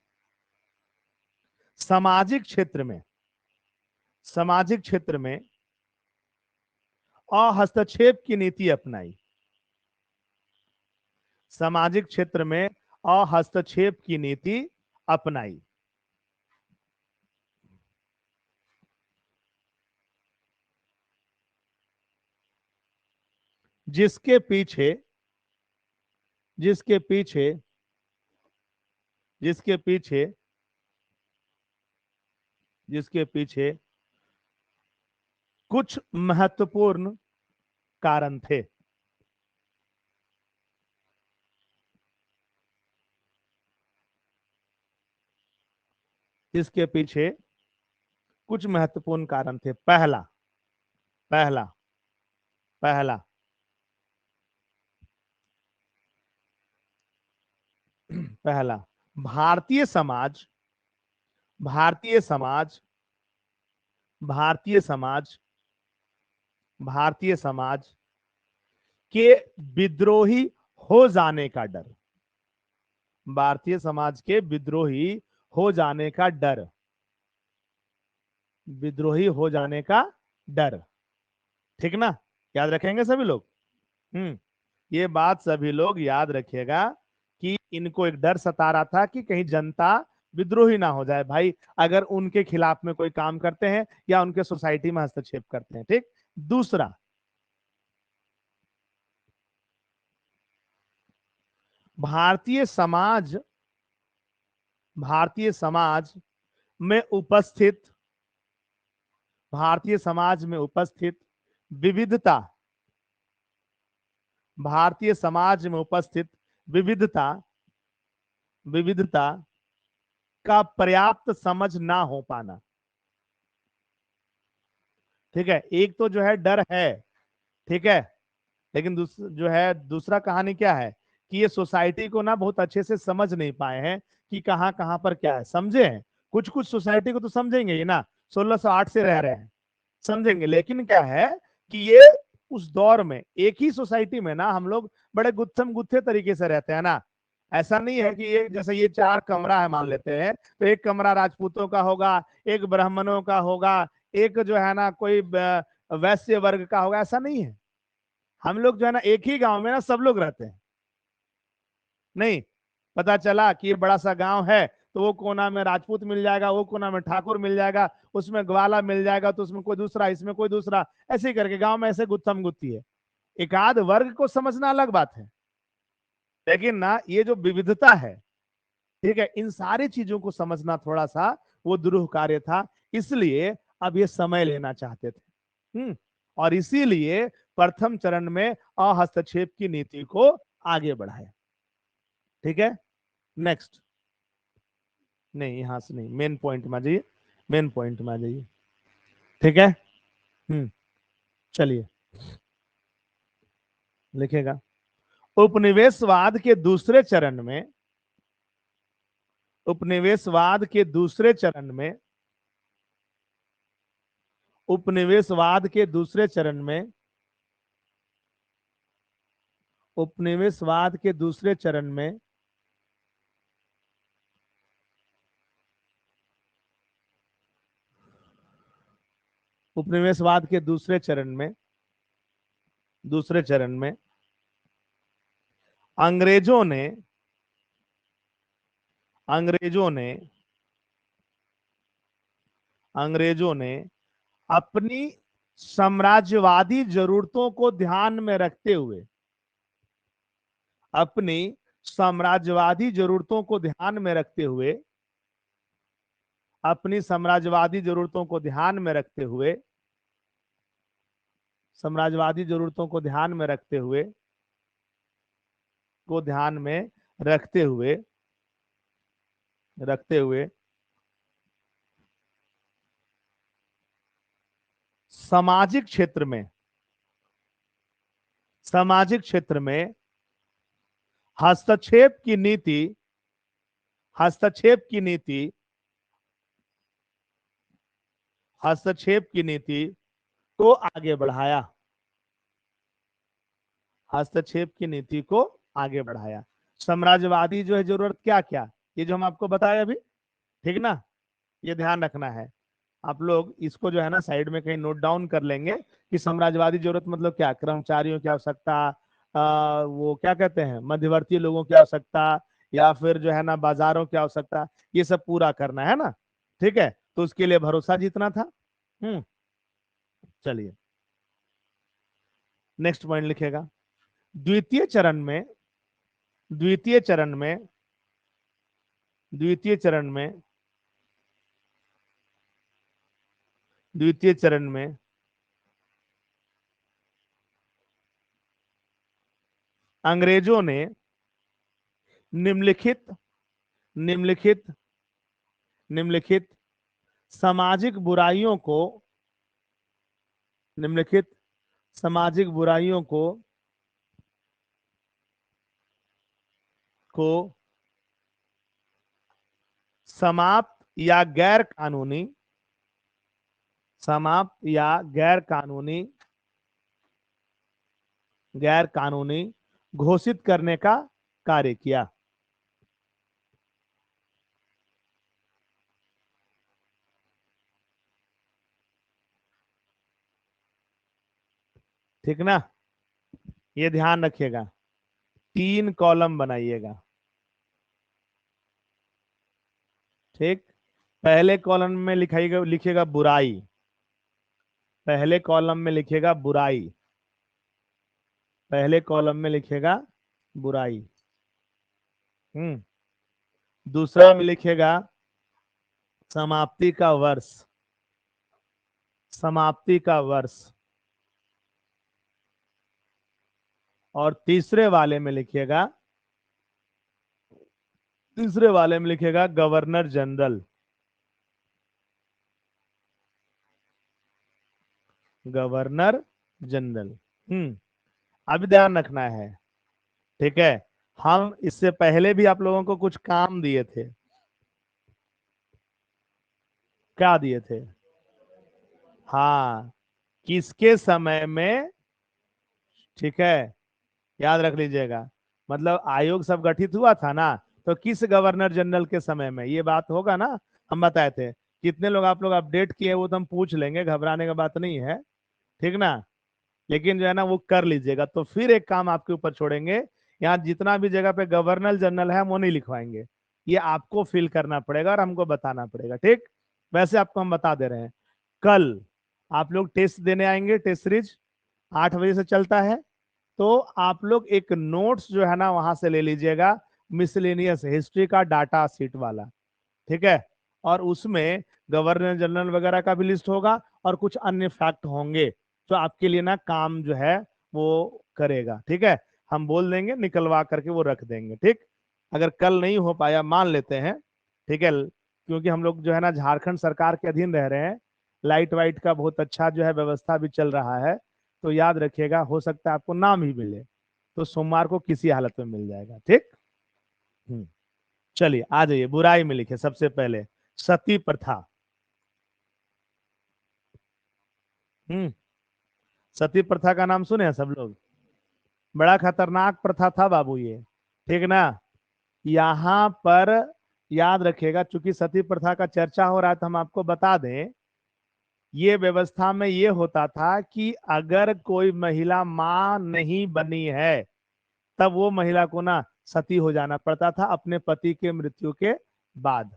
सामाजिक क्षेत्र में, सामाजिक क्षेत्र में हस्तक्षेप की नीति अपनाई, सामाजिक क्षेत्र में हस्तक्षेप की नीति अपनाई, जिसके पीछे, जिसके पीछे, जिसके पीछे, जिसके पीछे कुछ महत्वपूर्ण कारण थे, जिसके पीछे कुछ महत्वपूर्ण कारण थे। पहला, पहला, पहला, पहला, भारतीय समाज, भारतीय समाज, भारतीय समाज, भारतीय समाज के विद्रोही हो जाने का डर, भारतीय समाज के विद्रोही हो जाने का डर, विद्रोही हो जाने का डर। ठीक ना, याद रखेंगे सभी लोग। ये बात सभी लोग याद रखिएगा कि इनको एक डर सता रहा था कि कहीं जनता विद्रोही ना हो जाए भाई, अगर उनके खिलाफ में कोई काम करते हैं या उनके सोसाइटी में हस्तक्षेप करते हैं। ठीक, दूसरा, भारतीय समाज, भारतीय समाज में उपस्थित, भारतीय समाज में उपस्थित विविधता, भारतीय समाज में उपस्थित विविधता, विविधता का पर्याप्त समझ ना हो पाना। ठीक है, एक तो जो है डर है, ठीक है, लेकिन जो है दूसरा कहानी क्या है कि ये सोसाइटी को ना बहुत अच्छे से समझ नहीं पाए हैं कि कहाँ कहाँ पर क्या है। समझे हैं, कुछ कुछ सोसाइटी को तो समझेंगे ही ना, 1608 से रह रहे हैं, समझेंगे। लेकिन क्या है कि ये उस दौर में एक ही सोसाइटी में ना हम लोग बड़े गुत्थम गुत्थे तरीके से रहते हैं ना। ऐसा नहीं है कि ये जैसे ये 4 कमरा है मान लेते हैं, तो एक कमरा राजपूतों का होगा, एक ब्राह्मणों का होगा, एक जो है ना कोई वैश्य वर्ग का होगा, ऐसा नहीं है। हम लोग जो है ना एक ही गांव में ना सब लोग रहते हैं। नहीं, पता चला कि ये बड़ा सा गांव है, तो वो कोना में राजपूत मिल जाएगा, वो कोना में ठाकुर मिल जाएगा, उसमें ग्वाला मिल जाएगा, तो उसमें कोई दूसरा, इसमें कोई दूसरा, ऐसे ही करके गांव में ऐसे गुत्थम गुत्ती है। एकाध वर्ग को समझना अलग बात है, लेकिन ना ये जो विविधता है, ठीक है, इन सारी चीजों को समझना थोड़ा सा वो दुरूह कार्य था, इसलिए अब ये समय लेना चाहते थे। और इसीलिए प्रथम चरण में अहस्तक्षेप की नीति को आगे बढ़ाया। ठीक है, नेक्स्ट। नहीं, यहां से नहीं, मेन पॉइंट में आ जाइए, मेन पॉइंट में आ जाइए। ठीक है, चलिए लिखेगा। उपनिवेशवाद के दूसरे चरण में, उपनिवेशवाद के दूसरे चरण में, उपनिवेशवाद के दूसरे चरण में, उपनिवेशवाद के दूसरे चरण में उपनिवेशवाद के दूसरे चरण में, दूसरे चरण में अंग्रेजों ने, अंग्रेजों ने, अंग्रेजों ने अपनी साम्राज्यवादी जरूरतों को ध्यान में रखते हुए, अपनी साम्राज्यवादी जरूरतों को ध्यान में रखते हुए, अपनी साम्राज्यवादी जरूरतों को ध्यान में रखते हुए, साम्राज्यवादी जरूरतों को ध्यान में रखते हुए, को ध्यान में रखते हुए, रखते हुए सामाजिक क्षेत्र में, सामाजिक क्षेत्र में हस्तक्षेप की नीति, हस्तक्षेप की नीति, हस्तक्षेप की नीति को आगे बढ़ाया, हस्तक्षेप की नीति को आगे बढ़ाया। साम्राज्यवादी जो है जरूरत क्या क्या, ये जो हम आपको बताए अभी, ठीक ना, ये ध्यान रखना है। आप लोग इसको जो है ना साइड में कहीं नोट डाउन कर लेंगे कि साम्राज्यवादी जरूरत मतलब क्या, कर्मचारियों की आवश्यकता, वो क्या कहते हैं, मध्यवर्ती लोगों की आवश्यकता, या फिर जो है ना बाजारों की आवश्यकता, ये सब पूरा करना है ना। ठीक है, तो उसके लिए भरोसा जीतना था। चलिए नेक्स्ट पॉइंट लिखेगा। द्वितीय चरण में, द्वितीय चरण में, द्वितीय चरण में, द्वितीय चरण में अंग्रेजों ने निम्नलिखित, निम्नलिखित, निम्नलिखित सामाजिक बुराइयों को, निम्नलिखित सामाजिक बुराइयों को समाप्त या गैर कानूनी, समाप्त या गैर कानूनी, गैर कानूनी घोषित करने का कार्य किया। ठीक ना, ये ध्यान रखिएगा, 3 कॉलम बनाइएगा। ठीक, पहले कॉलम में लिखाइएगा, लिखिएगा बुराई, पहले कॉलम में लिखिएगा बुराई, पहले कॉलम में लिखिएगा बुराई। दूसरा में लिखिएगा समाप्ति का वर्ष, समाप्ति का वर्ष। और तीसरे वाले में लिखिएगा, तीसरे वाले में लिखिएगा गवर्नर जनरल, गवर्नर जनरल। अब ध्यान रखना है, ठीक है, हम इससे पहले भी आप लोगों को कुछ काम दिए थे। क्या दिए थे? हाँ, किसके समय में, ठीक है, याद रख लीजिएगा। मतलब आयोग सब गठित हुआ था ना, तो किस गवर्नर जनरल के समय में, ये बात होगा ना, हम बताए थे। कितने लोग आप लोग अपडेट किए वो तो हम पूछ लेंगे, घबराने का बात नहीं है, ठीक ना। लेकिन जो है ना वो कर लीजिएगा। तो फिर एक काम आपके ऊपर छोड़ेंगे, यहाँ जितना भी जगह पे गवर्नर जनरल है हम वो नहीं लिखवाएंगे, ये आपको फिल करना पड़ेगा और हमको बताना पड़ेगा। ठीक, वैसे आपको हम बता दे रहे हैं, कल आप लोग टेस्ट देने आएंगे, टेस्ट सीरीज 8 बजे से चलता है। तो आप लोग एक नोट्स जो है ना वहां से ले लीजिएगा, मिसलेनियस हिस्ट्री का डाटा सीट वाला, ठीक है। और उसमें गवर्नर जनरल वगैरह का भी लिस्ट होगा और कुछ अन्य फैक्ट होंगे जो आपके लिए ना काम जो है वो करेगा, ठीक है। हम बोल देंगे, निकलवा करके वो रख देंगे, ठीक। अगर कल नहीं हो पाया मान लेते हैं, ठीक है, क्योंकि हम लोग जो है ना झारखंड सरकार के अधीन रह रहे हैं, लाइट वाइट का बहुत अच्छा जो है व्यवस्था भी चल रहा है, तो याद रखिएगा हो सकता है आपको नाम ही मिले, तो सोमवार को किसी हालत में मिल जाएगा, ठीक। हम्म। चलिए आ जाइए, बुराई में लिखे सबसे पहले सती प्रथा। हम्म। सती प्रथा का नाम सुने हैं सब लोग? बड़ा खतरनाक प्रथा था बाबू ये, ठीक ना। यहाँ पर याद रखिएगा, चूंकि सती प्रथा का चर्चा हो रहा है तो हम आपको बता दें, ये व्यवस्था में ये होता था कि अगर कोई महिला मां नहीं बनी है तब वो महिला को ना सती हो जाना पड़ता था अपने पति के मृत्यु के बाद।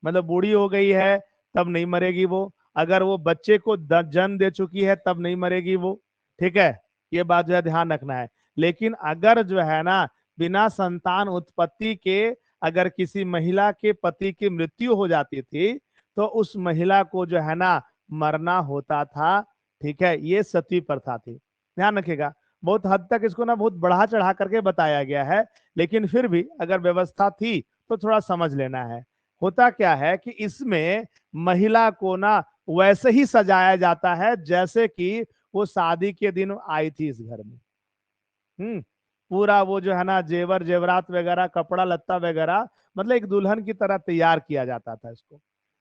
मतलब बूढ़ी हो गई है तब नहीं मरेगी वो, अगर वो बच्चे को जन्म दे चुकी है तब नहीं मरेगी वो, ठीक है। ये बात जो है ध्यान रखना है। लेकिन अगर जो है ना बिना संतान उत्पत्ति के अगर किसी महिला के पति की मृत्यु हो जाती थी तो उस महिला को जो है ना मरना होता था, ठीक है। ये सती प्रथा थी, ध्यान रखिएगा। बहुत हद तक इसको ना बहुत बढ़ा चढ़ा करके बताया गया है, लेकिन फिर भी अगर व्यवस्था थी तो थोड़ा समझ लेना है। होता क्या है कि इसमें महिला को ना वैसे ही सजाया जाता है जैसे कि वो शादी के दिन आई थी इस घर में। पूरा वो जो है ना जेवर जेवरात वगैरह कपड़ा लत्ता वगैरह, मतलब एक दुल्हन की तरह तैयार किया जाता था इसको,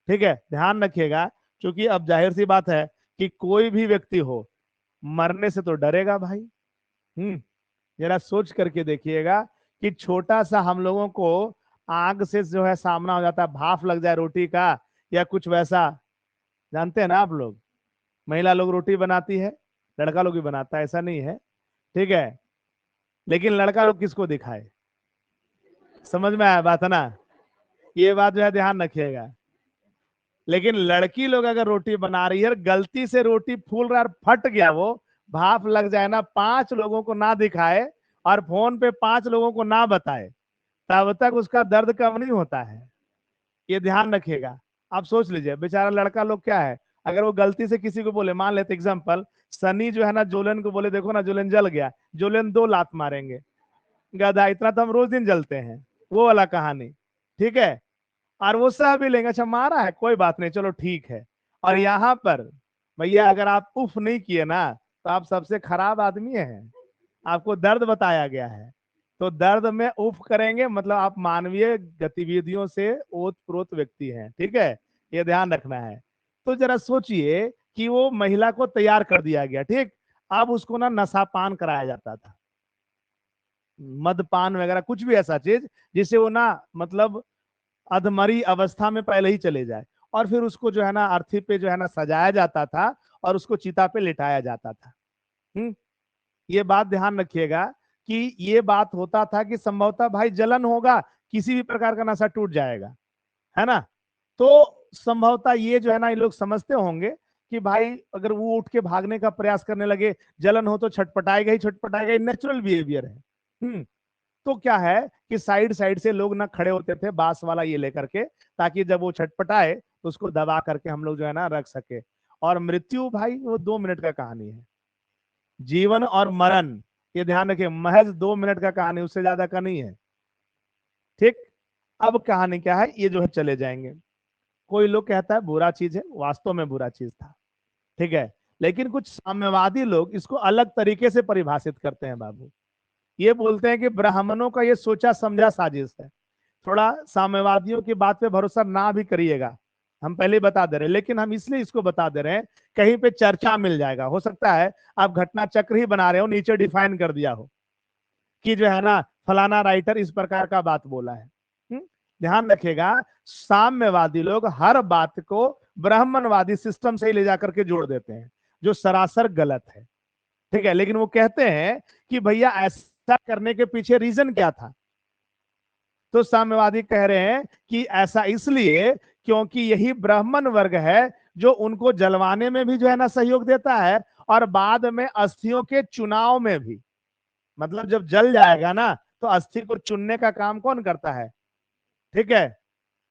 ठीक है। ध्यान रखिएगा, क्योंकि अब जाहिर सी बात है कि कोई भी व्यक्ति हो मरने से तो डरेगा भाई। जरा सोच करके देखिएगा कि छोटा सा हम लोगों को आग से जो है सामना हो जाता है, भाप लग जाए रोटी का या कुछ वैसा, जानते हैं ना आप लोग, महिला लोग रोटी बनाती है, लड़का लोग भी बनाता है, ऐसा नहीं है, ठीक है। लेकिन लड़का लोग किसको दिखाए, समझ में आया बात है ना, ये बात जो है ध्यान रखिएगा। लेकिन लड़की लोग अगर रोटी बना रही है, गलती से रोटी फूल रहा है और फट गया, वो भाप लग जाए ना, 5 लोगों को ना दिखाए और फोन पे 5 लोगों को ना बताए, तब तक उसका दर्द कम नहीं होता है, ये ध्यान रखिएगा। आप सोच लीजिए बेचारा लड़का लोग क्या है, अगर वो गलती से किसी को बोले, मान लेते एग्जाम्पल सनी जो है ना जोलन को बोले देखो ना जोलन जल गया, जोलन 2 लात मारेंगे, गधा इतना तो हम रोज दिन जलते हैं, वो वाला कहानी, ठीक है। और वो सह भी लेंगे, अच्छा मारा है कोई बात नहीं चलो ठीक है। और यहाँ पर भैया अगर आप उफ नहीं किए ना तो आप सबसे खराब आदमी हैं, आपको दर्द बताया गया है, तो दर्द में उफ करेंगे मतलब आप मानवीय गतिविधियों से ओत प्रोत व्यक्ति हैं, ठीक है। ये ध्यान रखना है। तो जरा सोचिए कि वो महिला को तैयार कर दिया गया, ठीक। अब उसको ना नशापान कराया जाता था, मदपान वगैरह कुछ भी ऐसा चीज जिससे वो ना मतलब अधमरी अवस्था में पहले ही चले जाए, और फिर उसको जो है ना अर्थी पे जो है ना सजाया जाता था और उसको चिता पे लिटाया जाता था। हम्म। ये बात ध्यान रखिएगा कि ये बात होता था कि संभवतः भाई जलन होगा, किसी भी प्रकार का नशा टूट जाएगा, है ना। तो संभवतः ये जो है ना ये लोग समझते होंगे कि भाई अगर वो उठ के भागने का प्रयास करने लगे, जलन हो तो छटपटाएगा ही छटपटाएगा, ये नेचुरल बिहेवियर है। तो क्या है कि साइड साइड से लोग ना खड़े होते थे बांस वाला ये लेकर के, ताकि जब वो छटपटाए तो उसको दबा करके हम लोग जो है ना रख सके। और मृत्यु भाई वो 2 मिनट का कहानी है, जीवन और मरण, ये ध्यान रखिए, महज 2 मिनट का कहानी, उससे ज्यादा का नहीं है, ठीक। अब कहानी क्या है, ये जो है चले जाएंगे। कोई लोग कहता है बुरा चीज है, वास्तव में बुरा चीज था, ठीक है। लेकिन कुछ साम्यवादी लोग इसको अलग तरीके से परिभाषित करते हैं बाबू, ये बोलते हैं कि ब्राह्मणों का ये सोचा समझा साजिश है। थोड़ा साम्यवादियों की बात पे भरोसा ना भी करिएगा, हम पहले ही बता दे रहे हैं, लेकिन हम इसलिए इसको बता दे रहे हैं कहीं पे चर्चा मिल जाएगा, हो सकता है आप घटना चक्र ही बना रहे हो, नीचे डिफाइन कर दिया हो कि जो है ना फलाना राइटर इस प्रकार का बात बोला है। ध्यान रखिएगा, साम्यवादी लोग हर बात को ब्राह्मणवादी सिस्टम से ही ले जाकर के जोड़ देते हैं, जो सरासर गलत है, ठीक है। लेकिन वो कहते हैं कि भैया ऐसा करने के पीछे रीजन क्या था, तो साम्यवादी कह रहे हैं कि ऐसा इसलिए क्योंकि यही ब्राह्मण वर्ग है जो उनको जलवाने में भी जो है ना सहयोग देता है, और बाद में अस्थियों के चुनाव में भी, मतलब जब जल जाएगा ना तो अस्थि को चुनने का काम कौन करता है? ठीक है,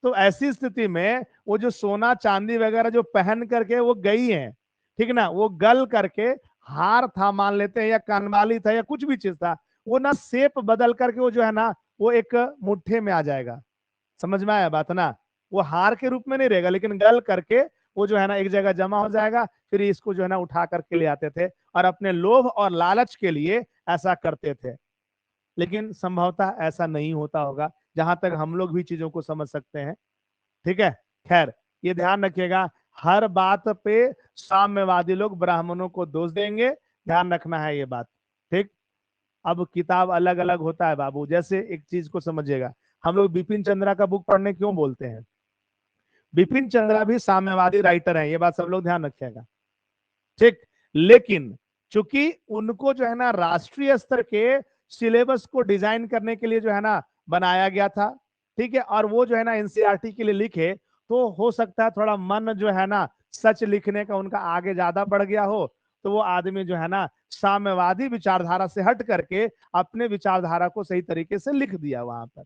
तो ऐसी स्थिति में वो जो सोना चांदी वगैरह जो पहन करके वो गई है, ठीक ना, वो गल करके हार था मान लेते हैं, या कानवाली था, या कुछ भी चीज था, वो ना शेप बदल करके वो जो है ना वो एक मुट्ठे में आ जाएगा। समझ में आया बात ना? वो हार के रूप में नहीं रहेगा, लेकिन गल करके वो जो है ना एक जगह जमा हो जाएगा, फिर इसको जो है ना उठा करके ले आते थे और अपने लोभ और लालच के लिए ऐसा करते थे। लेकिन संभवतः ऐसा नहीं होता होगा, जहां तक हम लोग भी चीजों को समझ सकते हैं। ठीक है, खैर ये ध्यान रखिएगा, हर बात पे साम्यवादी लोग ब्राह्मणों को दोष देंगे, ध्यान रखना है ये बात। ठीक, अब किताब अलग अलग होता है बाबू, जैसे एक चीज को समझिएगा, हम लोग बिपिन चंद्रा का बुक पढ़ने क्यों बोलते हैं? बिपिन चंद्रा भी साम्यवादी राइटर है, ये बात सब लोग ध्यान रखिएगा। ठीक, लेकिन चूंकि उनको जो है ना राष्ट्रीय स्तर के सिलेबस को डिजाइन करने के लिए जो है ना बनाया गया था, ठीक है, और वो जो है ना एनसीईआरटी के लिए लिखे, तो हो सकता है थोड़ा मन जो है ना सच लिखने का उनका आगे ज्यादा बढ़ गया हो, तो वो आदमी जो है ना साम्यवादी विचारधारा से हट करके अपने विचारधारा को सही तरीके से लिख दिया वहां पर।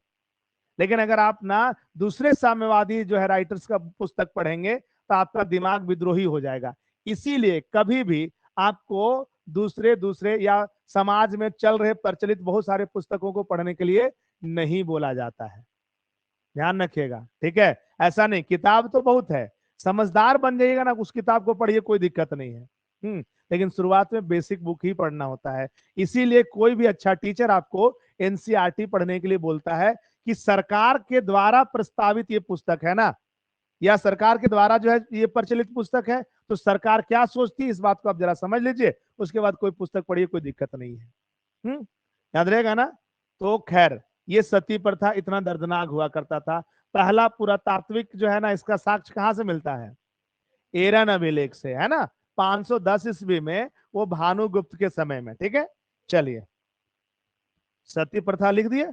लेकिन अगर आप ना दूसरे साम्यवादी जो है राइटर्स का पुस्तक पढ़ेंगे, तो आपका दिमाग विद्रोही हो जाएगा। इसीलिए कभी भी आपको दूसरे दूसरे या समाज में चल रहे प्रचलित बहुत सारे पुस्तकों को पढ़ने के लिए नहीं बोला जाता है, ध्यान रखिएगा। ठीक है, ऐसा नहीं, किताब तो बहुत है, समझदार बन जाइएगा ना उस किताब को पढ़िए, कोई दिक्कत नहीं है। लेकिन शुरुआत में बेसिक बुक ही पढ़ना होता है। इसीलिए कोई भी अच्छा टीचर आपको एनसीईआरटी पढ़ने के लिए बोलता है कि सरकार के द्वारा प्रस्तावित ये पुस्तक है ना, या सरकार के द्वारा जो है ये प्रचलित पुस्तक है, तो सरकार क्या सोचती है इस बात को आप जरा समझ लीजिए, उसके बाद कोई पुस्तक पढ़िए, कोई दिक्कत नहीं है। याद रहेगा ना? तो खैर, ये सती प्रथा इतना दर्दनाक हुआ करता था। पहला पुरातात्विक जो है ना इसका साक्ष्य कहां से मिलता है? एरन अभिलेख से, है ना, 510 ईस्वी में, वो भानुगुप्त के समय में। ठीक है, चलिए, सती प्रथा लिख दिए,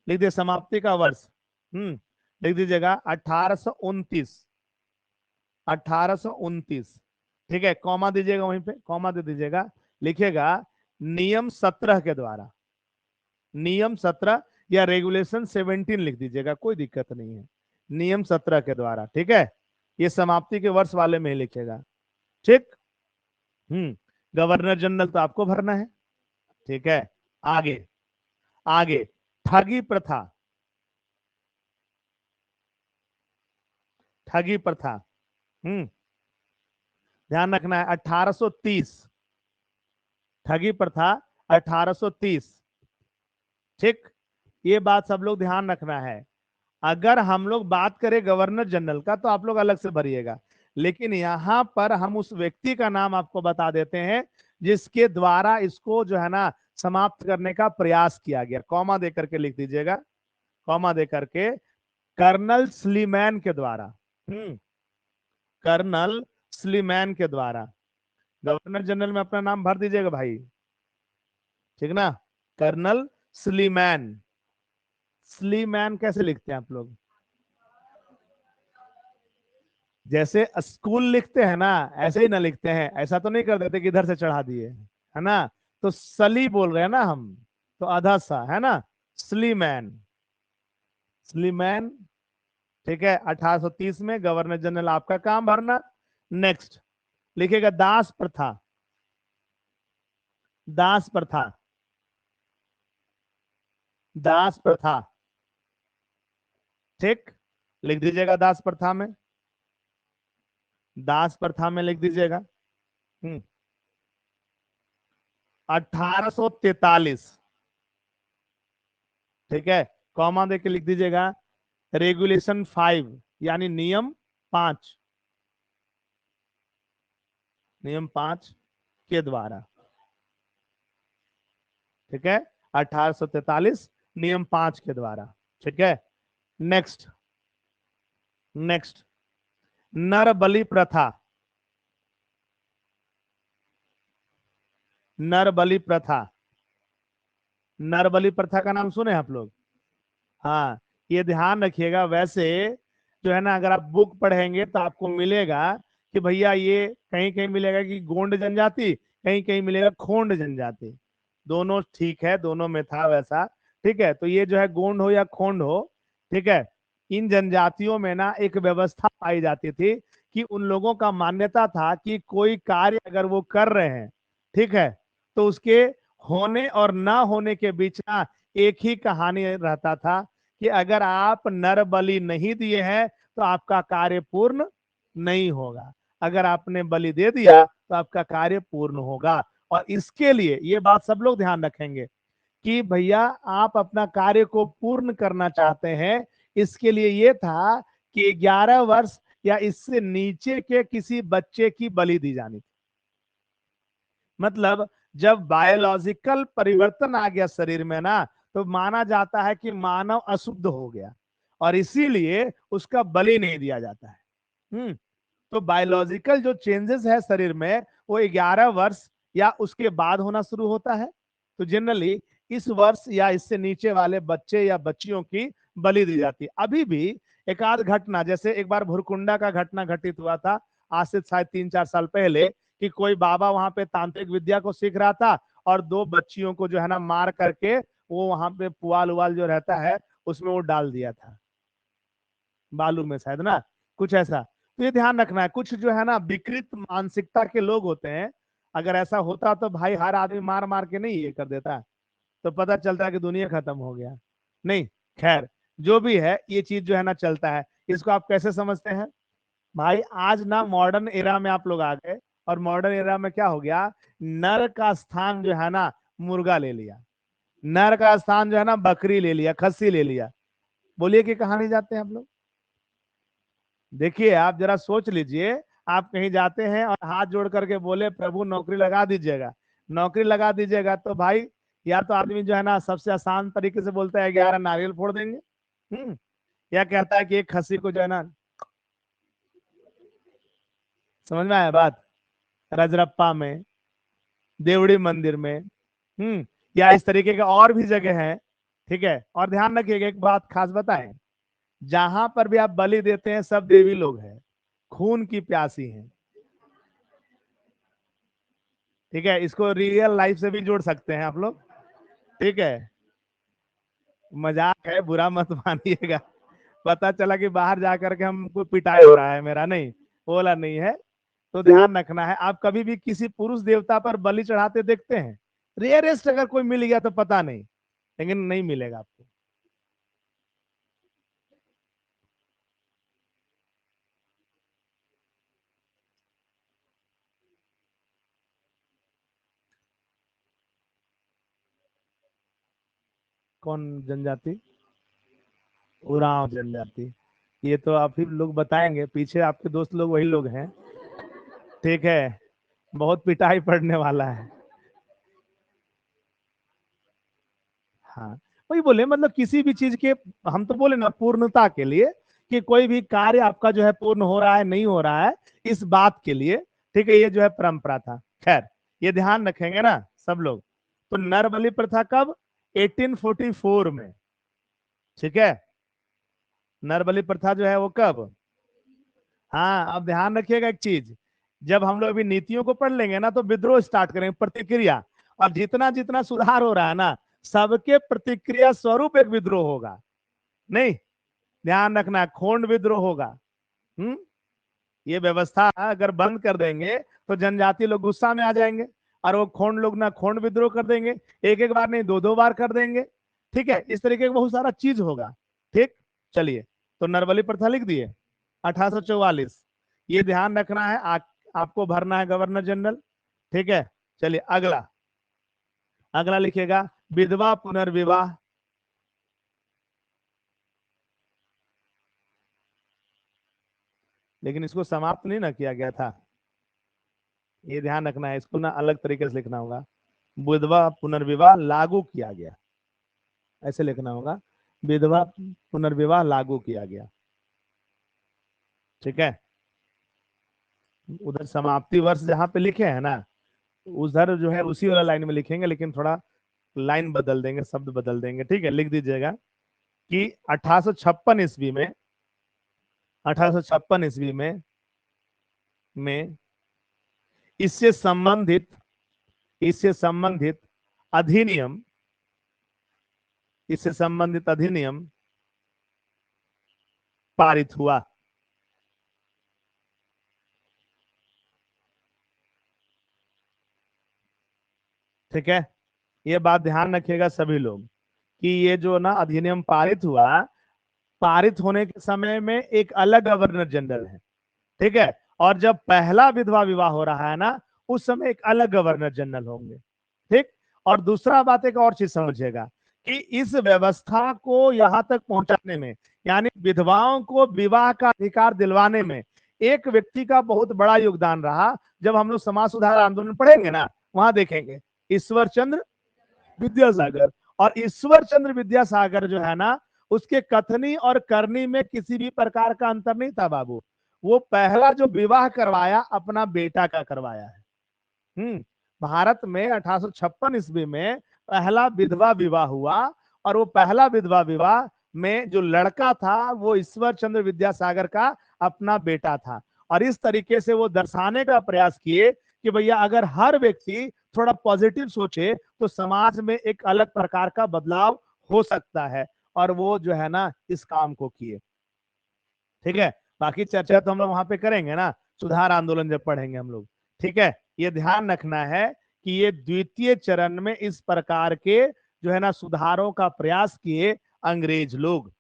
लिख दिए, समाप्ति का वर्ष लिख दीजिएगा 1829, 1829। ठीक है, कॉमा दीजिएगा, वहीं पे कॉमा दे दीजिएगा, लिखिएगा नियम 17 के द्वारा, नियम 17 या रेगुलेशन 17 लिख दीजिएगा, कोई दिक्कत नहीं है, नियम 17 के द्वारा। ठीक है, ये समाप्ति के वर्ष वाले में ही लिखेगा। ठीक, गवर्नर जनरल तो आपको भरना है। ठीक है, आगे, आगे ठगी प्रथा, ठगी प्रथा, ध्यान रखना है, 1830, ठगी प्रथा 1830। ठीक, ये बात सब लोग ध्यान रखना है। अगर हम लोग बात करें गवर्नर जनरल का, तो आप लोग अलग से भरिएगा, लेकिन यहां पर हम उस व्यक्ति का नाम आपको बता देते हैं जिसके द्वारा इसको जो है ना समाप्त करने का प्रयास किया गया। कॉमा दे करके लिख दीजिएगा, कॉमा दे करके, कर्नल स्लीमैन के द्वारा, कर्नल स्लीमैन के द्वारा। गवर्नर जनरल में अपना नाम भर दीजिएगा भाई, ठीक ना, कर्नल स्लीमैन। स्लीमैन कैसे लिखते हैं आप लोग? जैसे स्कूल लिखते हैं ना, ऐसे ही ना लिखते हैं, ऐसा तो नहीं कर देते कि इधर से चढ़ा दिए, है ना, तो सली बोल रहे हैं ना हम, तो आधा सा, है ना, स्लीमैन, स्लीमैन। ठीक है, 1830 में गवर्नर जनरल आपका काम भरना। नेक्स्ट लिखेगा दास प्रथा, दास प्रथा, दास प्रथा। ठीक, लिख दीजिएगा दास प्रथा में, दास प्रथा में लिख दीजिएगा। 1843। ठीक है, कॉमा देके लिख दीजिएगा रेगुलेशन 5, यानी नियम 5, नियम 5 के द्वारा। ठीक है, 1843 नियम 5 के द्वारा। ठीक है, नेक्स्ट, नेक्स्ट नर बलि प्रथा, नर बलि प्रथा, नर बलि प्रथा का नाम सुने आप लोग? हाँ, ये ध्यान रखिएगा। वैसे जो है ना अगर आप बुक पढ़ेंगे तो आपको मिलेगा कि भैया ये कहीं कहीं मिलेगा कि गोंड जनजाति, कहीं कहीं मिलेगा खोंड जनजाति, दोनों ठीक है, दोनों में था वैसा। ठीक है। तो ये जो है गोंड हो या खोंड हो, ठीक है, इन जनजातियों में ना एक व्यवस्था पाई जाती थी कि उन लोगों का मान्यता था कि कोई कार्य अगर वो कर रहे हैं, ठीक है, तो उसके होने और ना होने के बीच ना एक ही कहानी रहता था कि अगर आप नर बलि नहीं दिए हैं तो आपका कार्य पूर्ण नहीं होगा, अगर आपने बलि दे दिया तो आपका कार्य पूर्ण होगा। और इसके लिए ये बात सब लोग ध्यान रखेंगे कि भैया आप अपना कार्य को पूर्ण करना चाहते हैं, इसके लिए ये था कि 11 वर्ष या इससे नीचे के किसी बच्चे की बलि दी जानी थी। मतलब जब बायोलॉजिकल परिवर्तन आ गया शरीर में ना, तो माना जाता है कि मानव अशुद्ध हो गया और इसीलिए उसका बलि नहीं दिया जाता है। तो बायोलॉजिकल जो चेंजेस है शरीर में वो 11 वर्ष या उसके बाद होना शुरू होता है। तो जनरली इस वर्ष या इससे नीचे वाले बच्चे या बच्चियों की बलि दी जाती है। अभी भी एक आध घटना, जैसे एक बार भुरकुंडा का घटना घटित हुआ था आज से शायद 3-4 साल पहले, कि कोई बाबा वहां पे तांत्रिक विद्या को सीख रहा था और 2 बच्चियों को जो है ना मार करके वो वहां पे पुआल उवाल जो रहता है उसमें वो डाल दिया था, बालू में शायद ना, कुछ ऐसा। तो ये ध्यान रखना है, कुछ जो है ना विकृत मानसिकता के लोग होते हैं, अगर ऐसा होता तो भाई हर आदमी मार मार के नहीं ये कर देता, तो पता चलता है कि दुनिया खत्म हो गया। नहीं, खैर जो भी है ये चीज जो है ना चलता है। इसको आप कैसे समझते हैं भाई? आज ना मॉडर्न एरा में आप लोग आ गए और मॉडर्न एरा में क्या हो गया, नर का स्थान जो है ना मुर्गा ले लिया, नर का स्थान जो है ना बकरी ले लिया, खस्सी ले लिया। बोलिए कि कहाँ नहीं जाते हैं आप लोग? देखिए आप जरा सोच लीजिए, आप कहीं जाते हैं और हाथ जोड़ करके बोले प्रभु नौकरी लगा दीजिएगा, नौकरी लगा दीजिएगा, तो भाई या तो आदमी जो है ना सबसे आसान तरीके से बोलता है 11 नारियल फोड़ देंगे, या कहता है कि एक खस्सी को जो है ना, समझ में आया बात, रजरप्पा में, देवड़ी मंदिर में, या इस तरीके के और भी जगह है। ठीक है, और ध्यान रखिएगा एक बात खास बताएं, जहां पर भी आप बलि देते हैं सब देवी लोग हैं, खून की प्यासी हैं। ठीक है, इसको रियल लाइफ से भी जोड़ सकते हैं आप लोग। ठीक है, मजाक है, बुरा मत मानिएगा। पता चला कि बाहर जाकर के हमको पिटाई हो रहा है मेरा, नहीं, वो वाला नहीं है। तो ध्यान रखना है, आप कभी भी किसी पुरुष देवता पर बलि चढ़ाते देखते हैं? रेयरेस्ट अगर कोई मिल गया तो पता नहीं, लेकिन नहीं मिलेगा आपको। कौन जनजाति? उरांव जनजाति? ये तो आप ही लोग बताएंगे, पीछे आपके दोस्त लोग वही लोग हैं। ठीक है, बहुत पिटाई पड़ने वाला है। हाँ, वही बोले, मतलब किसी भी चीज के, हम तो बोले ना पूर्णता के लिए, कि कोई भी कार्य आपका जो है पूर्ण हो रहा है नहीं हो रहा है, इस बात के लिए। ठीक है, ये जो है परंपरा था। खैर, ये ध्यान रखेंगे ना सब लोग। तो नर बलि प्रथा कब? 1844 में। ठीक है, नर बलि प्रथा जो है वो कब? हाँ, अब ध्यान रखिएगा एक चीज, जब हम लोग अभी नीतियों को पढ़ लेंगे ना तो विद्रोह स्टार्ट करेंगे, प्रतिक्रिया। और जितना जितना सुधार हो रहा है ना, सबके प्रतिक्रिया स्वरूप एक विद्रोह होगा। नहीं, ध्यान रखना, खोंड विद्रोह होगा। हम्म ये व्यवस्था अगर बंद कर देंगे तो जनजाति लोग गुस्सा में आ जाएंगे, और वो खोंड लोग ना खोंड विद्रोह कर देंगे, एक एक बार नहीं 2-2 बार कर देंगे। ठीक है, इस तरीके का बहुत सारा चीज होगा। ठीक, चलिए, तो नरबली प्रथा लिख दिए 1844। ये ध्यान रखना है, आपको भरना है गवर्नर जनरल। ठीक है, चलिए अगला, अगला लिखिएगा विधवा पुनर्विवाह। लेकिन इसको समाप्त नहीं ना किया गया था, ये ध्यान रखना है, इसको ना अलग तरीके से लिखना होगा। विधवा पुनर्विवाह लागू किया गया, ऐसे लिखना होगा, विधवा पुनर्विवाह लागू किया गया। ठीक है, उधर समाप्ति वर्ष जहां पे लिखे हैं ना, उधर जो है उसी वाला लाइन में लिखेंगे, लेकिन थोड़ा लाइन बदल देंगे, शब्द बदल देंगे। ठीक है, लिख दीजिएगा कि 1856 ईस्वी में, 1856 ईस्वी में इससे संबंधित, इससे संबंधित अधिनियम इससे संबंधित अधिनियम पारित हुआ। ठीक है, ये बात ध्यान रखिएगा सभी लोग कि ये जो ना अधिनियम पारित हुआ, पारित होने के समय में एक अलग गवर्नर जनरल है। ठीक है, और जब पहला विधवा विवाह हो रहा है ना, उस समय एक अलग गवर्नर जनरल होंगे। ठीक, और दूसरा बात एक और चीज समझिएगा कि इस व्यवस्था को यहां तक पहुंचाने में, यानी विधवाओं को विवाह का अधिकार दिलवाने में एक व्यक्ति का बहुत बड़ा योगदान रहा। जब हम लोग समाज सुधार आंदोलन पढ़ेंगे ना, वहां देखेंगे ईश्वर चंद्र विद्यासागर। और ईश्वर चंद्र विद्यासागर जो है ना, उसके कथनी और करनी में किसी भी प्रकार का अंतर नहीं था बाबू। वो पहला जो विवाह करवाया अपना बेटा का करवाया है। भारत में 1856 ईस्वी में पहला विधवा विवाह हुआ, और वो पहला विधवा विवाह में जो लड़का था वो ईश्वर चंद्र विद्यासागर का अपना बेटा था। और इस तरीके से वो दर्शाने का प्रयास किए कि भैया अगर हर व्यक्ति थोड़ा पॉजिटिव सोचे तो समाज में एक अलग प्रकार का बदलाव हो सकता है। और वो जो है ना इस काम को किए। ठीक है, बाकी चर्चा तो हम लोग वहां पे करेंगे ना, सुधार आंदोलन जब पढ़ेंगे हम लोग। ठीक है, ये ध्यान रखना है कि ये द्वितीय चरण में इस प्रकार के जो है ना सुधारों का प्रयास किए अंग्रेज लोग।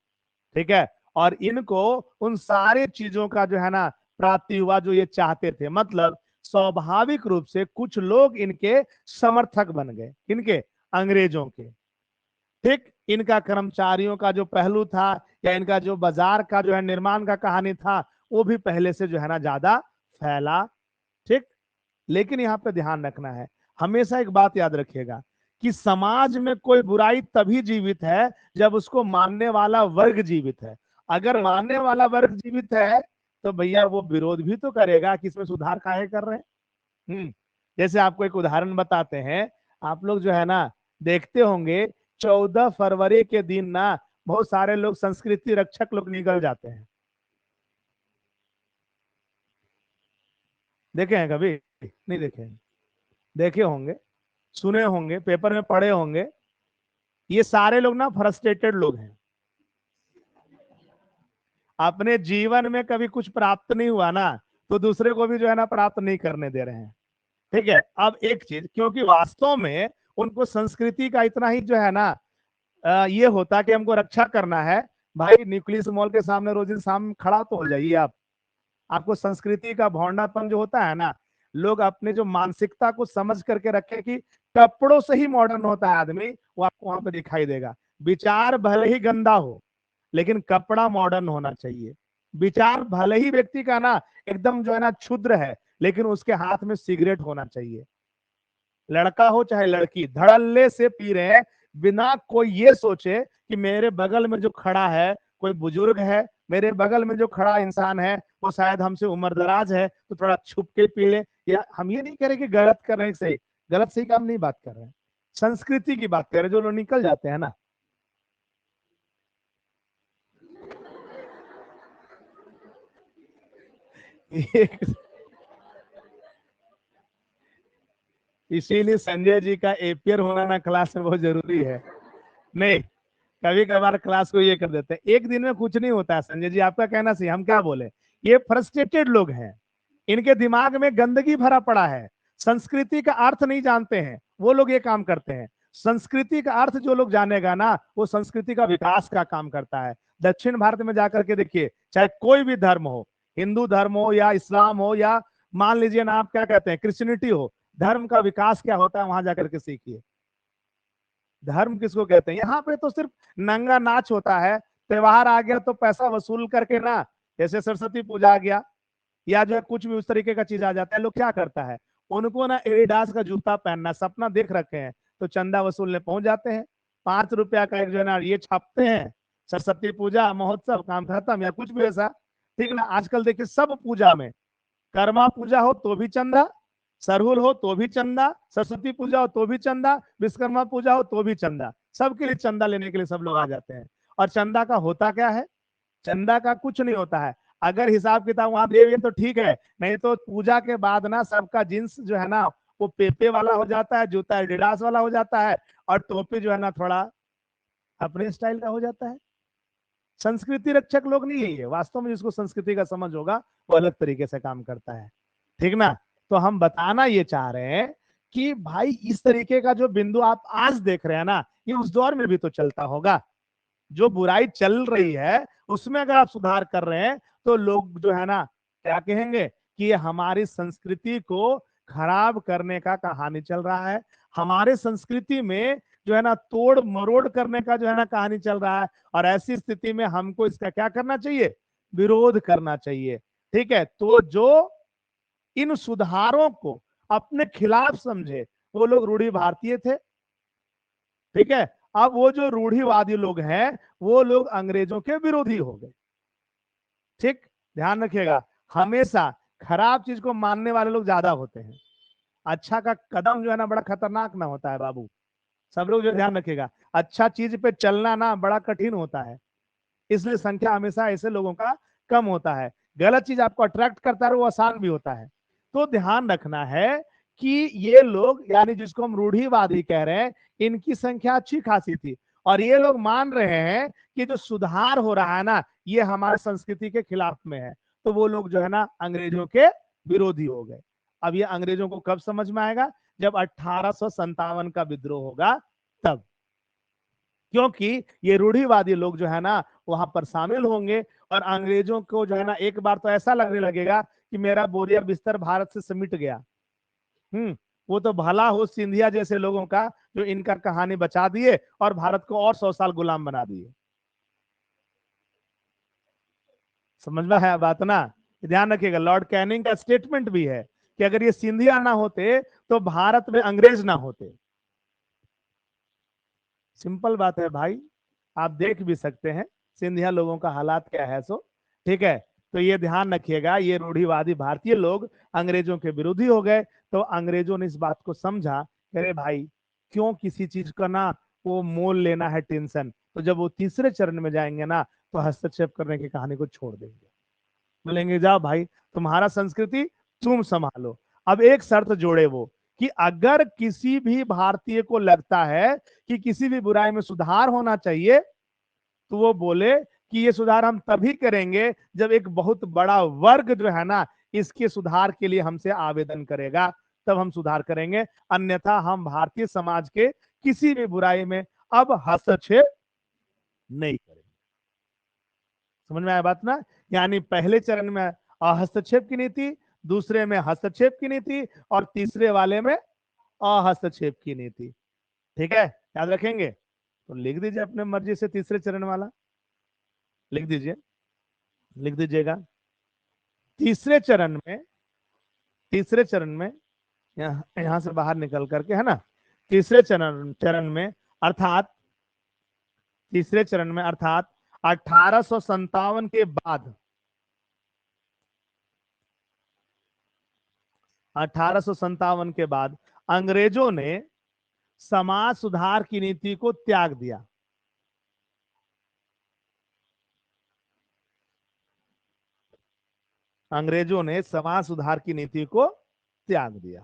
ठीक है, और इनको उन सारे चीजों का जो है ना प्राप्ति हुआ जो ये चाहते थे। मतलब स्वाभाविक रूप से कुछ लोग इनके समर्थक बन गए, इनके अंग्रेजों के। ठीक, इनका कर्मचारियों का जो पहलू था या इनका जो बाजार का जो है निर्माण का कहानी था, वो भी पहले से जो है ना ज्यादा फैला। ठीक, लेकिन यहाँ पे ध्यान रखना है, हमेशा एक बात याद रखिएगा कि समाज में कोई बुराई तभी जीवित है जब उसको मानने वाला वर्ग जीवित है। अगर मानने वाला वर्ग जीवित है तो भैया वो विरोध भी तो करेगा कि इसमें सुधार काहे कर रहे हैं। जैसे आपको एक उदाहरण बताते हैं, आप लोग जो है ना देखते होंगे 14 फरवरी के दिन ना बहुत सारे लोग संस्कृति रक्षक लोग निकल जाते हैं। देखे हैं कभी? नहीं देखे हैं? देखे होंगे, सुने होंगे, पेपर में पढ़े होंगे। ये सारे लोग ना फ्रस्ट्रेटेड लोग हैं, अपने जीवन में कभी कुछ प्राप्त नहीं हुआ ना, तो दूसरे को भी जो है ना प्राप्त नहीं करने दे रहे हैं। ठीक है, अब एक चीज, क्योंकि वास्तव में उनको संस्कृति का इतना ही जो है ना ये होता कि हमको रक्षा करना है। भाई न्यूक्लियस मॉल के सामने रोज दिन शाम खड़ा तो हो जाइए आप। आपको संस्कृति का भौंडापन जो होता है ना, लोग अपने जो मानसिकता को समझ करके रखे कि कपड़ों से ही मॉडर्न होता है आदमी, वो आपको वहां पे दिखाई देगा। विचार भले ही गंदा हो लेकिन कपड़ा मॉडर्न होना चाहिए। विचार भले ही व्यक्ति का ना एकदम जो है ना क्षुद्र है, लेकिन उसके हाथ में सिगरेट होना चाहिए। लड़का हो चाहे लड़की, धड़ल्ले से पी रहे हैं बिना कोई ये सोचे कि मेरे बगल में जो खड़ा है कोई बुजुर्ग है, मेरे बगल में जो खड़ा इंसान है वो शायद हमसे उम्र दराज है, तो थोड़ा छुप के पी ले। या हम ये नहीं कह रहे कि गलत कर रहे हैं, सही गलत सही काम नहीं बात कर रहे हैं, संस्कृति की बात कर रहे हैं। जो लोग निकल जाते हैं ना, एक इसीलिए संजय जी का एपियर होना ना क्लास में बहुत जरूरी है। नहीं, कभी कभार क्लास को ये कर देते हैं, एक दिन में कुछ नहीं होता है। संजय जी आपका कहना सही, हम क्या बोले, ये फ्रस्ट्रेटेड लोग हैं, इनके दिमाग में गंदगी भरा पड़ा है, संस्कृति का अर्थ नहीं जानते हैं, वो लोग ये काम करते हैं। संस्कृति का अर्थ जो लोग जानेगा ना, वो संस्कृति का विकास का काम करता है। दक्षिण भारत में जाकर के देखिए, चाहे कोई भी धर्म हो, हिंदू धर्म हो या इस्लाम हो या मान लीजिए ना आप क्या कहते हैं क्रिश्चियनिटी हो, धर्म का विकास क्या होता है वहां जाकर के सीखिए। धर्म किसको कहते हैं? यहाँ पे तो सिर्फ नंगा नाच होता है। त्योहार आ गया तो पैसा वसूल करके ना, जैसे सरस्वती पूजा आ गया या जो है कुछ भी उस तरीके का चीज आ जाता है, लोग क्या करता है, उनको ना एडिडास का जूता पहनना सपना देख रखे हैं, तो चंदा वसूलने पहुंच जाते हैं। 5 रुपया का एक जो है ना ये छापते हैं, सरस्वती पूजा महोत्सव, काम खत्म, या कुछ भी ऐसा। ठीक ना, आजकल देखिए सब पूजा में, कर्मा पूजा हो तो भी चंदा, सरहुल हो तो भी चंदा, सरस्वती पूजा हो तो भी चंदा, विश्वकर्मा पूजा हो तो भी चंदा, सबके लिए चंदा लेने के लिए सब लोग आ जाते हैं। और चंदा का होता क्या है? चंदा का कुछ नहीं होता है। अगर हिसाब किताब वहां दे तो ठीक है, नहीं तो पूजा के बाद ना सबका जींस जो है ना वो पेपे वाला हो जाता है, जूता एडिडास वाला हो जाता है, और टोपी जो है ना थोड़ा अपने स्टाइल का हो जाता है। संस्कृति रक्षक लोग नहीं है ये, वास्तव में जिसको संस्कृति का समझ होगा वो अलग तरीके से काम करता है, ठीक ना। तो हम बताना ये चाह रहे हैं कि भाई इस तरीके का जो बिंदु आप आज देख रहे हैं ना, ये उस दौर में भी तो चलता होगा। जो बुराई चल रही है उसमें अगर आप सुधार कर रहे हैं तो लोग जो है ना क्या कहेंगे कि ये हमारी संस्कृति को खराब करने का कहानी चल रहा है, हमारे संस्कृति में जो है ना तोड़ मरोड़ करने का जो है ना कहानी चल रहा है। और ऐसी स्थिति में हमको इसका क्या करना चाहिए, विरोध करना चाहिए। ठीक है, तो जो इन सुधारों को अपने खिलाफ समझे वो लोग रूढ़ी भारतीय थे। ठीक है, अब वो जो रूढ़िवादी लोग हैं वो लोग अंग्रेजों के विरोधी हो गए। ठीक, ध्यान रखिएगा, हमेशा खराब चीज को मानने वाले लोग ज्यादा होते हैं, अच्छा का कदम जो है ना बड़ा खतरनाक ना होता है बाबू। सब लोग जो ध्यान रखिएगा, अच्छा चीज पे चलना ना बड़ा कठिन होता है, इसलिए संख्या हमेशा ऐसे लोगों का कम होता है। गलत चीज आपको अट्रैक्ट करता है वो आसान भी होता है। तो ध्यान रखना है कि ये लोग यानी जिसको हम रूढ़िवादी कह रहे हैं इनकी संख्या अच्छी खासी थी, और ये लोग मान रहे हैं कि जो सुधार हो रहा है ना ये हमारे संस्कृति के खिलाफ में है। तो वो लोग जो है ना अंग्रेजों के विरोधी हो गए। अब ये अंग्रेजों को कब समझ में आएगा, जब 1857 का विद्रोह होगा तब, क्योंकि ये रूढ़िवादी लोग जो है ना वहां पर शामिल होंगे और अंग्रेजों को जो है ना एक बार तो ऐसा लगने लगेगा कि मेरा बोरिया बिस्तर भारत से सिमट गया। वो तो भला हो सिंधिया जैसे लोगों का जो इनका कहानी बचा दिए और भारत को और 100 साल गुलाम बना दिए। समझ में है बात ना। ध्यान रखिएगा, लॉर्ड कैनिंग का स्टेटमेंट भी है कि अगर ये सिंधिया ना होते तो भारत में अंग्रेज ना होते। सिंपल बात है भाई, आप देख भी सकते हैं सिंधिया लोगों का हालात क्या है सो। ठीक है, तो ये ध्यान रखिएगा, ये रूढ़िवादी भारतीय लोग अंग्रेजों के विरोधी हो गए। तो अंग्रेजों ने इस बात को समझा, अरे भाई क्यों किसी चीज का ना वो मोल लेना है टेंशन। तो जब वो तीसरे चरण में जाएंगे ना तो हस्तक्षेप करने की कहानी को छोड़ देंगे, बोलेंगे जाओ भाई तुम्हारा संस्कृति तुम संभालो। अब एक शर्त जोड़े वो कि अगर किसी भी भारतीय को लगता है कि किसी भी बुराई में सुधार होना चाहिए तो वो बोले कि ये सुधार हम तभी करेंगे जब एक बहुत बड़ा वर्ग जो है ना इसके सुधार के लिए हमसे आवेदन करेगा, तब हम सुधार करेंगे, अन्यथा हम भारतीय समाज के किसी भी बुराई में अब हस्तक्षेप नहीं करेंगे। समझ में आया बात ना। यानी पहले चरण में हस्तक्षेप की नीति, दूसरे में हस्तक्षेप की नीति, और तीसरे वाले में अहस्तक्षेप की नीति। ठीक है, याद रखेंगे। तो लिख दीजिए अपने मर्जी से तीसरे चरण वाला, लिख दीजिए, लिख दीजिएगा। तीसरे चरण में, तीसरे चरण में यहाँ से बाहर निकल करके है ना, तीसरे चरण चरण में अर्थात तीसरे चरण में अर्थात 1857 के बाद, 1857 के बाद अंग्रेजों ने समाज सुधार की नीति को त्याग दिया। अंग्रेजों ने समाज सुधार की नीति को त्याग दिया।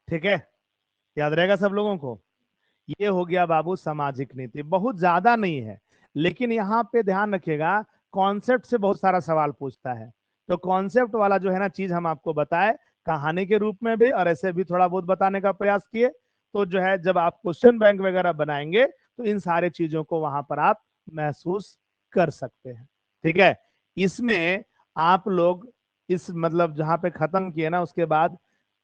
ठीक है, याद रहेगा सब लोगों को। ये हो गया बाबू सामाजिक नीति, बहुत ज्यादा नहीं है, लेकिन यहाँ पे ध्यान रखिएगा कॉन्सेप्ट से बहुत सारा सवाल पूछता है। तो कॉन्सेप्ट वाला जो है ना चीज हम आपको बताए कहानी के रूप में भी और ऐसे भी थोड़ा बहुत बताने का प्रयास किए। तो जो है जब आप क्वेश्चन बैंक वगैरह बनाएंगे तो इन सारे चीजों को वहां पर आप महसूस कर सकते हैं। ठीक है, इसमें आप लोग इस मतलब जहां पे खत्म किए ना उसके बाद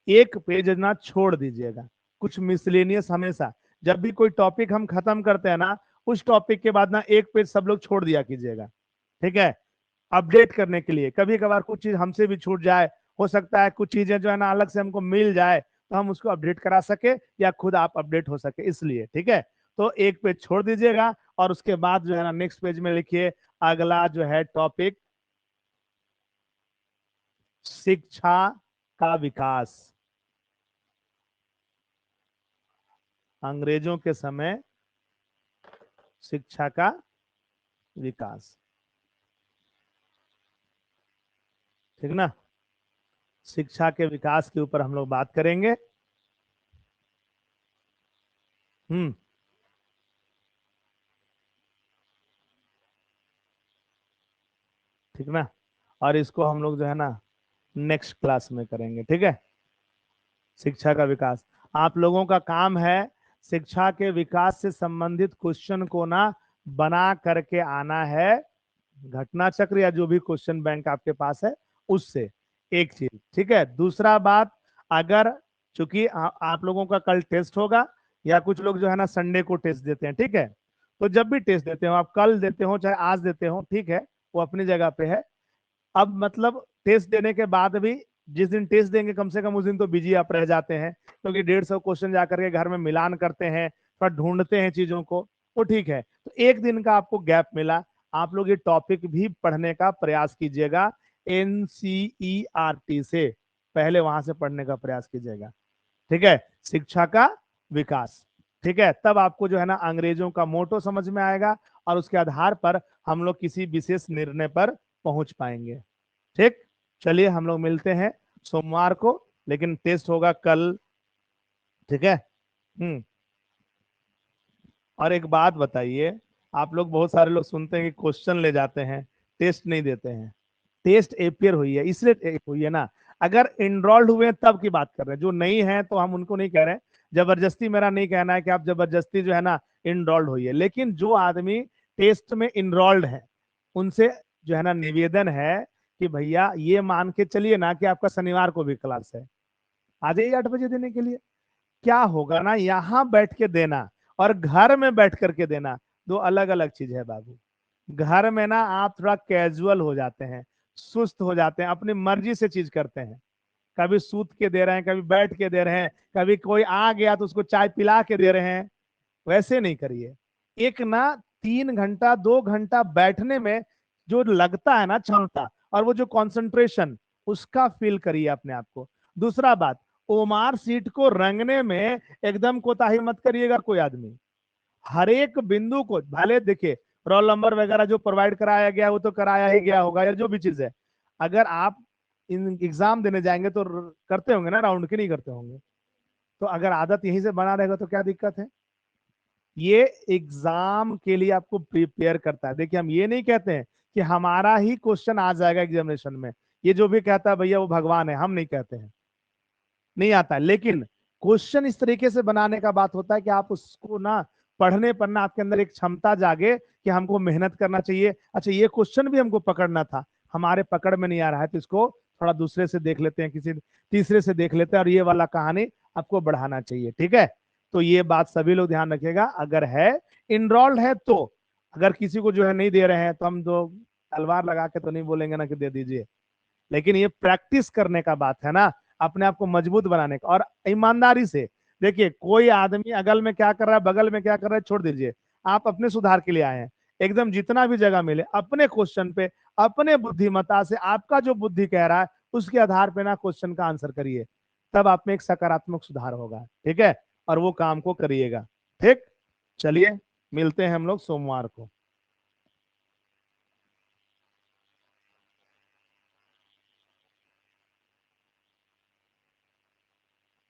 एक पेज ना छोड़ दीजिएगा, कुछ मिसलेनियस हमेशा, जब भी कोई टॉपिक हम खत्म करते हैं ना उस टॉपिक के बाद ना एक पेज सब लोग छोड़ दिया कीजिएगा। ठीक है, अपडेट करने के लिए, कभी कभार कुछ चीज हमसे भी छूट जाए, हो सकता है कुछ चीजें जो है ना अलग से हमको मिल जाए तो हम उसको अपडेट करा सके या खुद आप अपडेट हो सके इसलिए। ठीक है, तो एक पेज छोड़ दीजिएगा और उसके बाद जो है ना नेक्स्ट पेज में लिखिए अगला जो है टॉपिक शिक्षा का विकास, अंग्रेजों के समय शिक्षा का विकास। ठीक ना। शिक्षा के विकास के ऊपर हम लोग बात करेंगे। हम्म। ठीक ना। और इसको हम लोग जो है ना नेक्स्ट क्लास में करेंगे, ठीक है। शिक्षा का विकास, आप लोगों का काम है शिक्षा के विकास से संबंधित क्वेश्चन को ना बना करके आना है, घटना चक्र या जो भी क्वेश्चन बैंक आपके पास है उससे। एक चीज, ठीक है। दूसरा बात, अगर चूंकि आप लोगों का कल टेस्ट होगा, या कुछ लोग जो है ना संडे को टेस्ट देते हैं, ठीक है। तो जब भी टेस्ट देते हो, आप कल देते हो चाहे आज देते हो, ठीक है, वो अपनी जगह पे है। अब मतलब टेस्ट देने के बाद भी जिस दिन टेस्ट देंगे कम से कम उस दिन तो बिजी आप रह जाते हैं, क्योंकि 150 क्वेश्चन जाकर के घर में मिलान करते हैं, थोड़ा ढूंढते हैं चीजों को। वो ठीक है, तो एक दिन का आपको गैप मिला, आप लोग ये टॉपिक भी पढ़ने का प्रयास कीजिएगा। एनसीईआरटी से पहले वहां से पढ़ने का प्रयास कीजिएगा, ठीक है। शिक्षा का विकास, ठीक है। तब आपको जो है ना अंग्रेजों का मोटो समझ में आएगा, और उसके आधार पर हम लोग किसी विशेष निर्णय पर पहुंच पाएंगे। ठीक। चलिए हम लोग मिलते हैं सोमवार को, लेकिन टेस्ट होगा कल, ठीक है। हम्म। और एक बात बताइए, आप लोग बहुत सारे लोग सुनते हैं कि क्वेश्चन ले जाते हैं, टेस्ट नहीं देते हैं। टेस्ट अपियर हुई है इसलिए हुई है ना, अगर इनरोल्ड हुए हैं तब की बात कर रहे हैं, जो नहीं है तो हम उनको नहीं कह रहे हैं। जबरदस्ती मेरा नहीं कहना है कि आप जबरदस्ती जो है ना इनरोल्ड हुई है, लेकिन जो आदमी टेस्ट में इनरोल्ड है उनसे जो है ना निवेदन है कि भैया ये मान के चलिए ना कि आपका शनिवार को भी क्लास है, आ जाइए 8 बजे देने के लिए। क्या होगा ना, यहाँ बैठ के देना और घर में बैठ करके देना दो अलग अलग चीज है बाबू। घर में ना आप थोड़ा कैजुअल हो जाते हैं, सुस्त हो जाते हैं, अपनी मर्जी से चीज करते हैं। कभी सूत के दे रहे हैं, कभी बैठ के दे रहे हैं, कभी कोई आ गया तो उसको चाय पिला के दे रहे हैं। वैसे नहीं करिए। एक ना 3 घंटा 2 घंटा बैठने में जो लगता है ना क्षमता, और वो जो कंसंट्रेशन, उसका फील करिए अपने आप को। दूसरा बात, ओमार सीट को रंगने में एकदम कोताही मत करिएगा कोई आदमी। हर एक बिंदु को भले देखिए, रोल नंबर वगैरह जो प्रोवाइड कराया गया वो तो कराया ही गया होगा, या जो भी चीज है। अगर आप इन एग्जाम देने जाएंगे तो करते होंगे ना राउंड, के नहीं करते होंगे। तो अगर आदत यहीं से बना रहेगा तो क्या दिक्कत है। ये एग्जाम के लिए आपको प्रिपेयर करता है। देखिए हम ये नहीं कहते हैं कि हमारा ही क्वेश्चन आ जाएगा एग्जामिनेशन में, ये जो भी कहता है भैया वो भगवान है, हम नहीं कहते हैं, नहीं आता है। लेकिन क्वेश्चन इस तरीके से बनाने का बात होता है कि आप उसको ना पढ़ने पर ना आपके अंदर एक क्षमता जागे कि हमको मेहनत करना चाहिए। अच्छा ये क्वेश्चन भी हमको पकड़ना था, हमारे पकड़ में नहीं आ रहा है, तो इसको थोड़ा दूसरे से देख लेते हैं, किसी तीसरे से देख लेते हैं, और ये वाला कहानी आपको बढ़ाना चाहिए, ठीक है। तो ये बात सभी लोग ध्यान रखिएगा, अगर है इनरोल्ड है तो। अगर किसी को जो है नहीं दे रहे हैं तो हम तो तलवार लगा के तो नहीं बोलेंगे ना कि दे दीजिए, लेकिन ये प्रैक्टिस करने का बात है ना, अपने आप को मजबूत बनाने का। और ईमानदारी से देखिए, कोई आदमी अगल में क्या कर रहा है बगल में क्या कर रहा है छोड़ दीजिए, आप अपने सुधार के लिए आए हैं। एकदम जितना भी जगह मिले अपने क्वेश्चन पे, अपने बुद्धिमत्ता से, आपका जो बुद्धि कह रहा है उसके आधार पे ना क्वेश्चन का आंसर करिए, तब आप में एक सकारात्मक सुधार होगा, ठीक है। और वो काम को करिएगा, ठीक। चलिए मिलते हैं हम लोग सोमवार को।